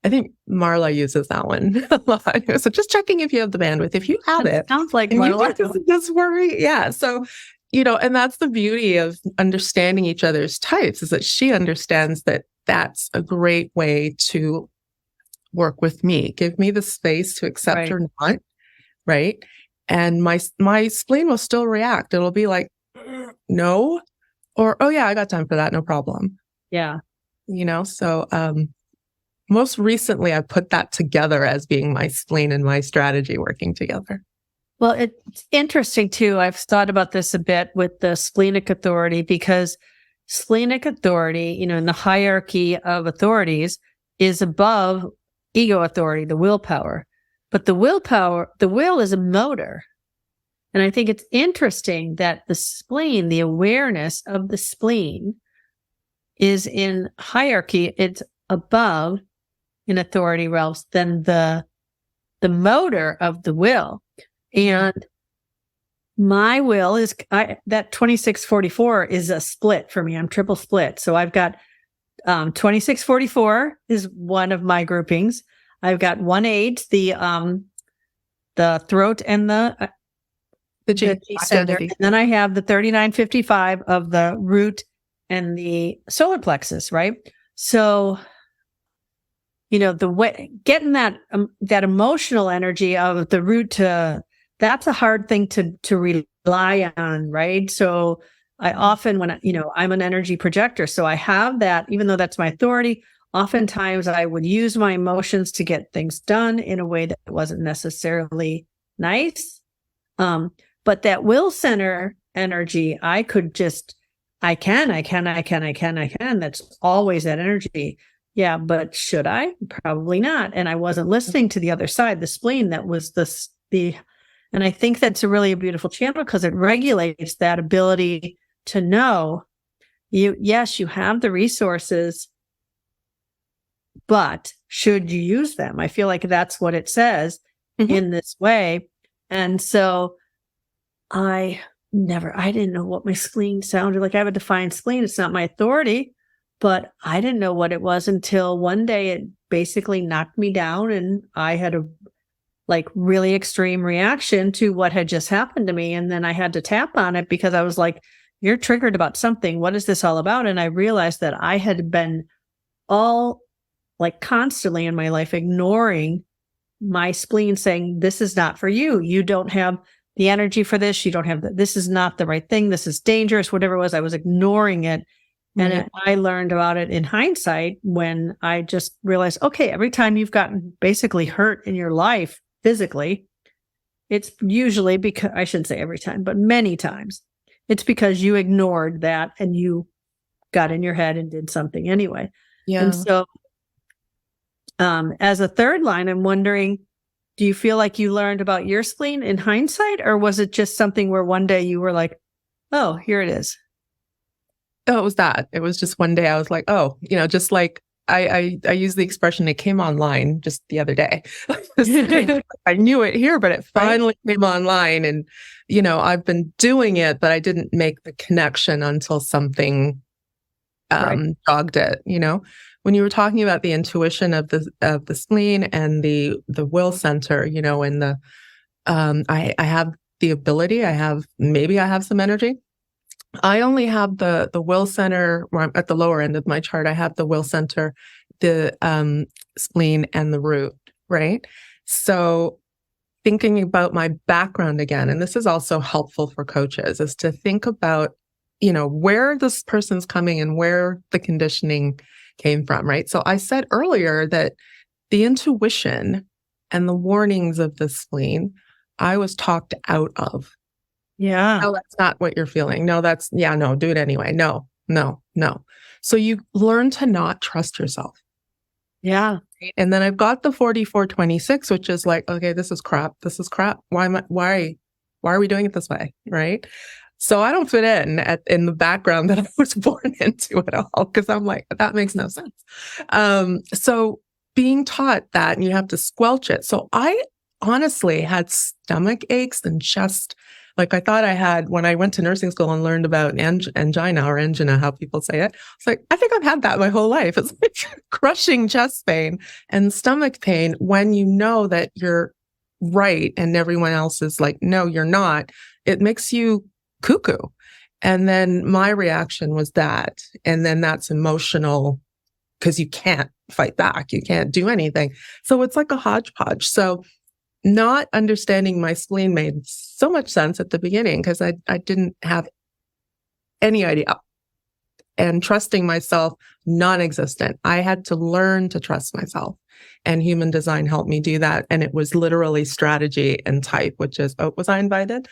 I think Marla uses that one a lot. So just checking if you have the bandwidth. If you have it. Sounds like Marla. Just worry. Yeah. So, and that's the beauty of understanding each other's types, is that she understands that that's a great way to work with me. Give me the space to accept or not. Right. And my spleen will still react. It'll be like, no, or, oh yeah, I got time for that. No problem. Yeah. So, most recently I put that together as being my spleen and my strategy working together. Well, it's interesting too. I've thought about this a bit with the splenic authority, because splenic authority, in the hierarchy of authorities, is above ego authority, the willpower. But the will is a motor. And I think it's interesting that the spleen, the awareness of the spleen, is in hierarchy. It's above in authority realms than the motor of the will. And my will is, that 2644 is a split for me. I'm triple split. So I've got 2644 is one of my groupings. I've got 1/8, the throat and the G center. And then I have the 3955 of the root and the solar plexus, right? So, the way getting that emotional energy of the root that's a hard thing to rely on, right? So I often, when I'm an energy projector, so I have that, even though that's my authority. Oftentimes I would use my emotions to get things done in a way that wasn't necessarily nice. But that will center energy, I can. That's always that energy. Yeah, but should I? Probably not. And I wasn't listening to the other side, the spleen, that was and I think that's a really beautiful channel, because it regulates that ability to know you have the resources, but should you use them? I feel like that's what it says in this way. And so I didn't know what my spleen sounded like. I have a defined spleen. It's not my authority, but I didn't know what it was until one day it basically knocked me down, and I had a really extreme reaction to what had just happened to me. And then I had to tap on it, because I was like, you're triggered about something. What is this all about? And I realized that I had been all like constantly in my life ignoring my spleen, saying, this is not for you. You don't have the energy for this. You don't have this is not the right thing. This is dangerous, whatever it was. I was ignoring it. And I learned about it in hindsight when I just realized, okay, every time you've gotten basically hurt in your life physically, it's usually because, I shouldn't say every time, but many times, it's because you ignored that and you got in your head and did something anyway. Yeah. And so as a third line, I'm wondering, do you feel like you learned about your spleen in hindsight, or was it just something where one day you were like, oh, here it is? Oh, it was that. It was just one day I was like, oh, just like I use the expression, it came online just the other day. I knew it here, but it finally came online. And, I've been doing it, but I didn't make the connection until something jogged it, When you were talking about the intuition of the spleen and the will center, and the I have the ability, maybe I have some energy. I only have the will center at the lower end of my chart. I have the will center, the spleen, and the root, right? So thinking about my background again, and this is also helpful for coaches, is to think about, where this person's coming and where the conditioning came from, right? So I said earlier that the intuition and the warnings of the spleen, I was talked out of. Yeah. No, that's not what you're feeling. No, no, do it anyway. No. So you learn to not trust yourself. Yeah. And then I've got the 4426, which is like, okay, this is crap. Why are we doing it this way? Right. So I don't fit in the background that I was born into at all. Cause I'm like, that makes no sense. So being taught that, and you have to squelch it. So I honestly had stomach aches and chest. Like I thought I had when I went to nursing school and learned about angina or angina, how people say it. It's like, I think I've had that my whole life. It's like crushing chest pain and stomach pain when you know that you're right and everyone else is like, no, you're not. It makes you cuckoo. And then my reaction was that. And then that's emotional because you can't fight back. You can't do anything. So it's like a hodgepodge. So not understanding my spleen made so much sense at the beginning because I didn't have any idea. And trusting myself, non-existent. I had to learn to trust myself. And human design helped me do that. And it was literally strategy and type, which is, oh, was I invited?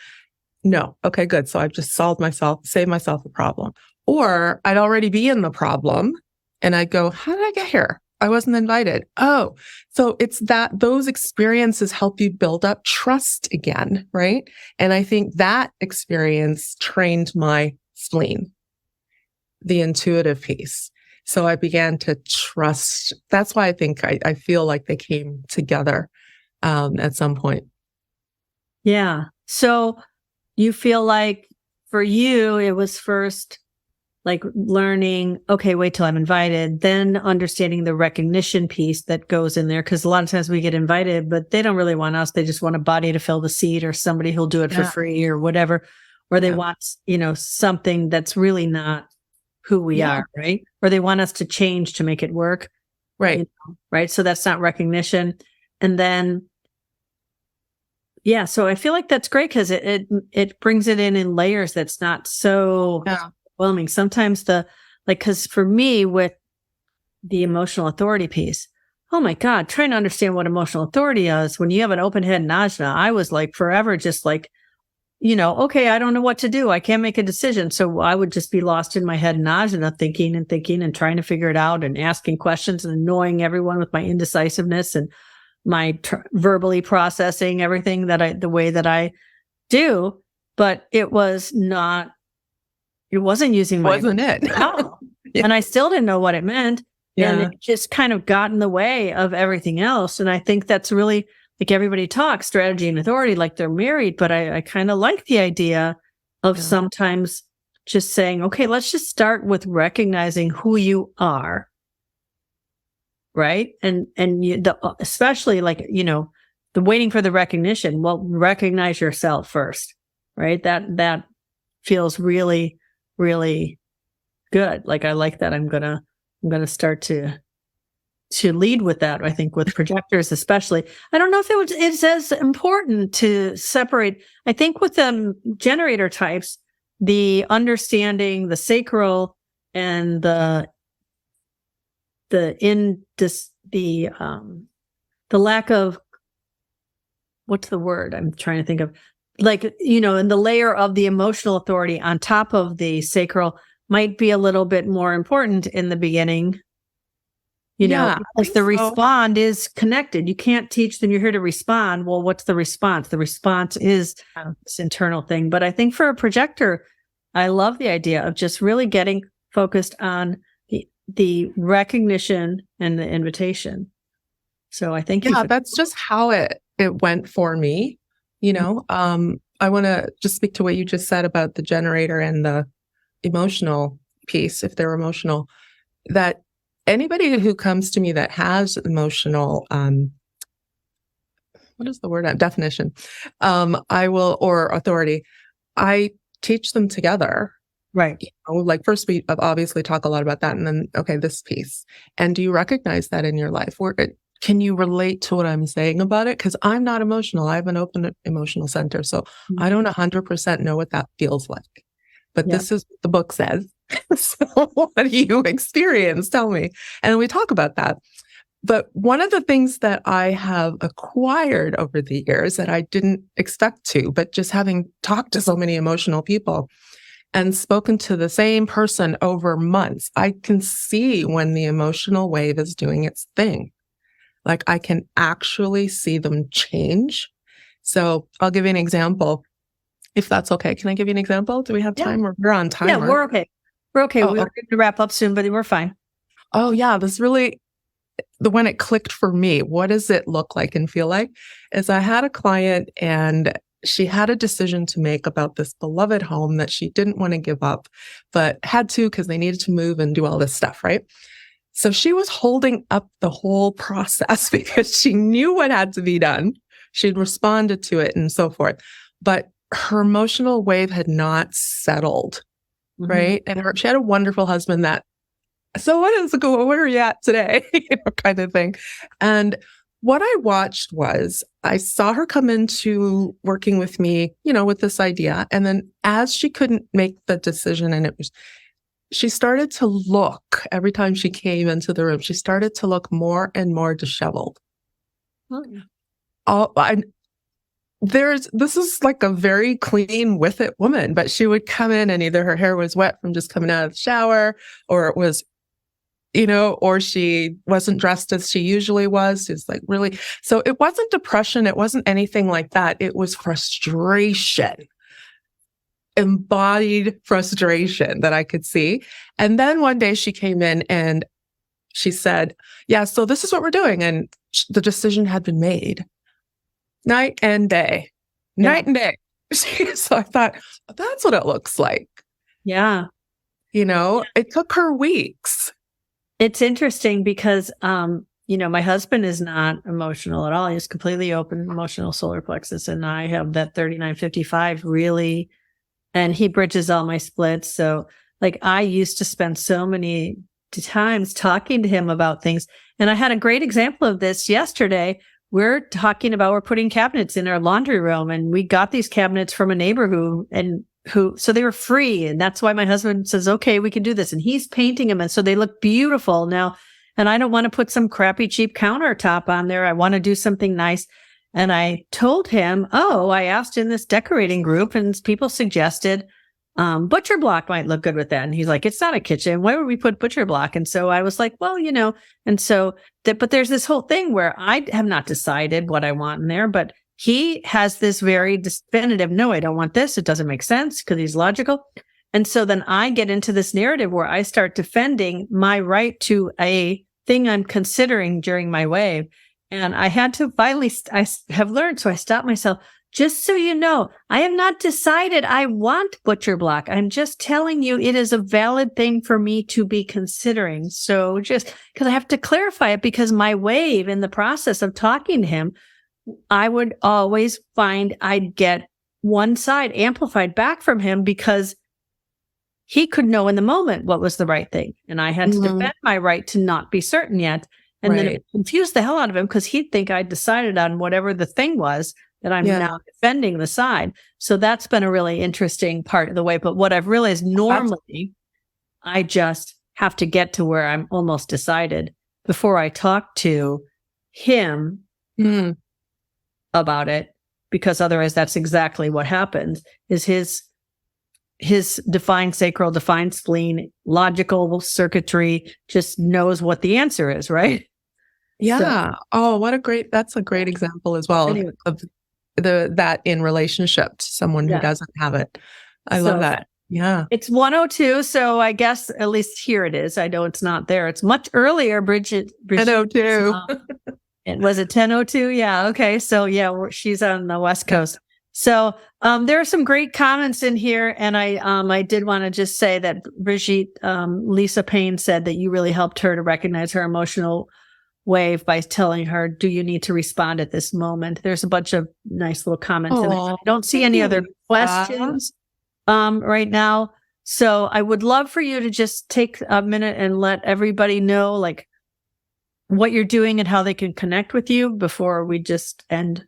No. Okay, good. So I've just saved myself a problem. Or I'd already be in the problem and I'd go, how did I get here? I wasn't invited. Oh, so it's that those experiences help you build up trust again, right? And I think that experience trained my spleen, the intuitive piece. So I began to trust. That's why I think I feel like they came together at some point. Yeah. So you feel like for you, it was first like learning, okay, wait till I'm invited, then understanding the recognition piece that goes in there. Cause a lot of times we get invited, but they don't really want us. They just want a body to fill the seat or somebody who'll do it for free or whatever. Or they want, something that's really not who we are, right? Or they want us to change to make it work. Right. Right. So that's not recognition. And then, so I feel like that's great because it brings it in layers that's not so overwhelming. Sometimes because for me with the emotional authority piece, oh my God, trying to understand what emotional authority is when you have an open head and ajna, I was like forever just like, okay, I don't know what to do. I can't make a decision. So I would just be lost in my head and ajna thinking and trying to figure it out and asking questions and annoying everyone with my indecisiveness and my verbally processing everything the way that I do. But it wasn't using Wasn't it? No. And I still didn't know what it meant. Yeah. And it just kind of got in the way of everything else. And I think that's really like everybody talks strategy and authority like they're married, but I kind of like the idea of sometimes just saying, okay, let's just start with recognizing who you are. Right. And especially like, the waiting for the recognition. Well, recognize yourself first. Right. That feels really really good. Like, I like that. I'm gonna start to lead with that. I think with projectors, especially. I don't know if it's as important to separate. I think with generator types, the understanding the sacral and the lack of, what's the word I'm trying to think of? Like, and the layer of the emotional authority on top of the sacral might be a little bit more important in the beginning, because the respond is connected. You can't teach them you're here to respond. Well, what's the response? The response is this internal thing. But I think for a projector, I love the idea of just really getting focused on the recognition and the invitation. So I think that's just how it went for me. I want to just speak to what you just said about the generator and the emotional piece. If they're emotional, that anybody who comes to me that has emotional, what is the word? Definition. I will, or authority. I teach them together. Right. Like first we obviously talk a lot about that, and then, okay, this piece. And do you recognize that in your life? Can you relate to what I'm saying about it? Because I'm not emotional. I have an open emotional center. So I don't 100% know what that feels like. But this is what the book says. So what do you experience? Tell me. And we talk about that. But one of the things that I have acquired over the years that I didn't expect to, but just having talked to so many emotional people and spoken to the same person over months, I can see when the emotional wave is doing its thing. Like I can actually see them change. So I'll give you an example, if that's okay. Can I give you an example? Do we have time? We're on time. Yeah, we're okay. We're okay. We're going to wrap up soon, but we're fine. Oh yeah, this really, when it clicked for me, what does it look like and feel like? Is I had a client and she had a decision to make about this beloved home that she didn't want to give up, but had to because they needed to move and do all this stuff, right? So she was holding up the whole process because she knew what had to be done. She'd responded to it and so forth, but her emotional wave had not settled, right? And she had a wonderful husband that, so where are you at today? Kind of thing. And what I watched was I saw her come into working with me, with this idea. And then as she couldn't make the decision she started to look, every time she came into the room, she started to look more and more disheveled. This is like a very clean with it woman, but she would come in and either her hair was wet from just coming out of the shower, or it was, or she wasn't dressed as she usually was. It's like really, so it wasn't depression. It wasn't anything like that. It was frustration. Embodied frustration that I could see. And then one day she came in and she said, yeah, so this is what we're doing. And the decision had been made night and day. So I thought, that's what it looks like. Yeah. It took her weeks. It's interesting because, my husband is not emotional at all. He's completely open emotional solar plexus. And I have that 3955 really. And he bridges all my splits. So like I used to spend so many times talking to him about things. And I had a great example of this yesterday. We're putting cabinets in our laundry room, and we got these cabinets from a neighbor so they were free. And that's why my husband says, okay, we can do this. And he's painting them. And so they look beautiful now. And I don't want to put some crappy, cheap countertop on there. I want to do something nice. And I told him, I asked in this decorating group and people suggested butcher block might look good with that. And he's like, it's not a kitchen. Why would we put butcher block? And so I was like, well, and so but there's this whole thing where I have not decided what I want in there, but he has this very definitive, no, I don't want this. It doesn't make sense because he's logical. And so then I get into this narrative where I start defending my right to a thing I'm considering during my wave. And I had to finally, I have learned, so I stopped myself. Just so you know, I have not decided I want butcher block. I'm just telling you it is a valid thing for me to be considering. So just because I have to clarify it, because my wave in the process of talking to him, I would always find I'd get one side amplified back from him because he could know in the moment what was the right thing. And I had to defend my right to not be certain yet. And then it confused the hell out of him because he'd think I decided on whatever the thing was that I'm now defending the side. So that's been a really interesting part of the way. But what I've realized normally, I just have to get to where I'm almost decided before I talk to him about it, because otherwise that's exactly what happens, is his defined sacral, defined spleen, logical circuitry just knows what the answer is, right? Yeah. So, that's a great example as well of that in relationship to someone who doesn't have it. I love that. Yeah. It's 1:02. So I guess at least here it is. I know it's not there. It's much earlier, Brigitte. 10:02. Was it 10:02? Yeah. Okay. So she's on the West Coast. So there are some great comments in here, and I did want to just say that Brigitte, Lisa Payne said that you really helped her to recognize her emotional wave by telling her, "Do you need to respond at this moment?" There's a bunch of nice little comments in there. I don't see any other questions right now, so I would love for you to just take a minute and let everybody know like what you're doing and how they can connect with you before we just end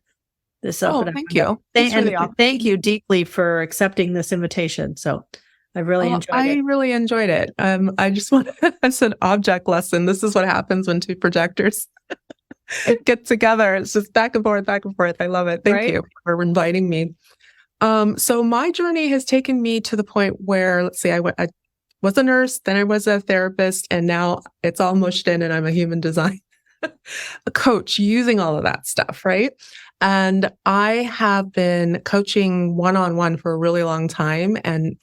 this up. Thank you. Thank you deeply for accepting this invitation. So I really enjoyed it. I really enjoyed it. I just want as an object lesson. This is what happens when two projectors get together. It's just back and forth, back and forth. I love it. Thank you for inviting me. So my journey has taken me to the point where, let's see, I was a nurse, then I was a therapist, and now it's all mushed in and I'm a human design a coach using all of that stuff, right? And I have been coaching one-on-one for a really long time, and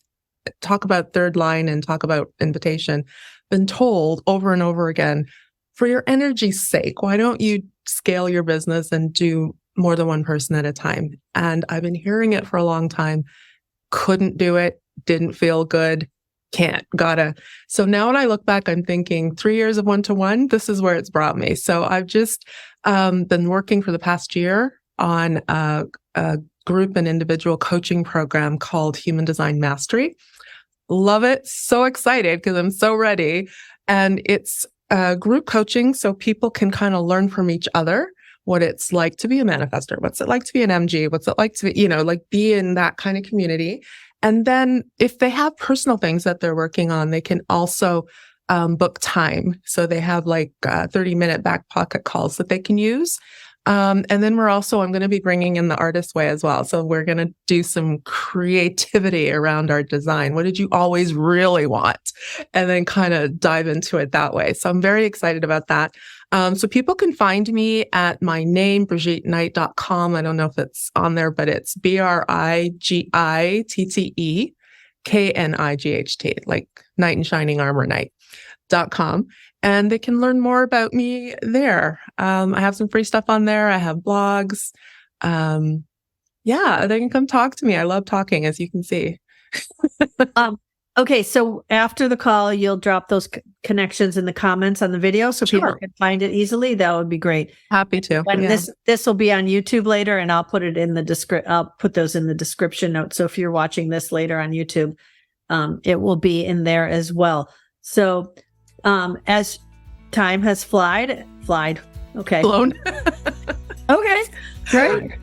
talk about third line and talk about invitation, been told over and over again, for your energy's sake, why don't you scale your business and do more than one person at a time? And I've been hearing it for a long time. Couldn't do it. Didn't feel good. Can't. Gotta. So now when I look back, I'm thinking 3 years of one-to-one, this is where it's brought me. So I've just been working for the past year on a group and individual coaching program called Human Design Mastery. Love it. So excited because I'm so ready. And it's group coaching so people can kind of learn from each other what it's like to be a manifestor. What's it like to be an MG? What's it like to be, be in that kind of community? And then if they have personal things that they're working on, they can also book time. So they have 30-minute back pocket calls that they can use. And then I'm going to be bringing in the artist way as well. So we're going to do some creativity around our design. What did you always really want? And then kind of dive into it that way. So I'm very excited about that. So people can find me at my name, BrigitteKnight.com. I don't know if it's on there, but it's BrigitteKnight, like knight in shining armor knight.com. And they can learn more about me there. I have some free stuff on there. I have blogs. They can come talk to me. I love talking, as you can see. Okay, so after the call, you'll drop those connections in the comments on the video so people can find it easily. That would be great. Happy to. And this will be on YouTube later, and I'll put it in the I'll put those in the description notes. So if you're watching this later on YouTube, it will be in there as well. So as time has flown. Okay. Right.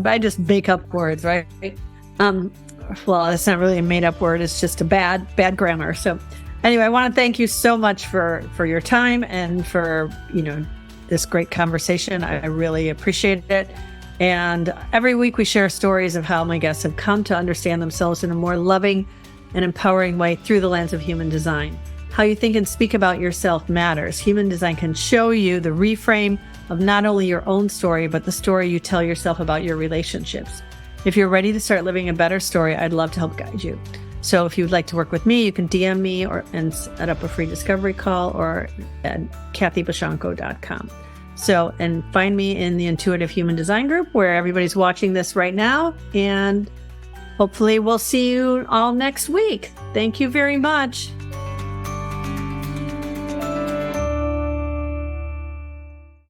I just make up words, right? Well, it's not really a made up word. It's just a bad grammar. So anyway, I want to thank you so much for your time and for, this great conversation. I really appreciate it. And every week we share stories of how my guests have come to understand themselves in a more loving and empowering way through the lens of human design. How you think and speak about yourself matters. Human design can show you the reframe of not only your own story, but the story you tell yourself about your relationships. If you're ready to start living a better story, I'd love to help guide you. So if you would like to work with me, you can DM me and set up a free discovery call or at kathybashanko.com. So, and find me in the Intuitive Human Design group where everybody's watching this right now. And hopefully we'll see you all next week. Thank you very much.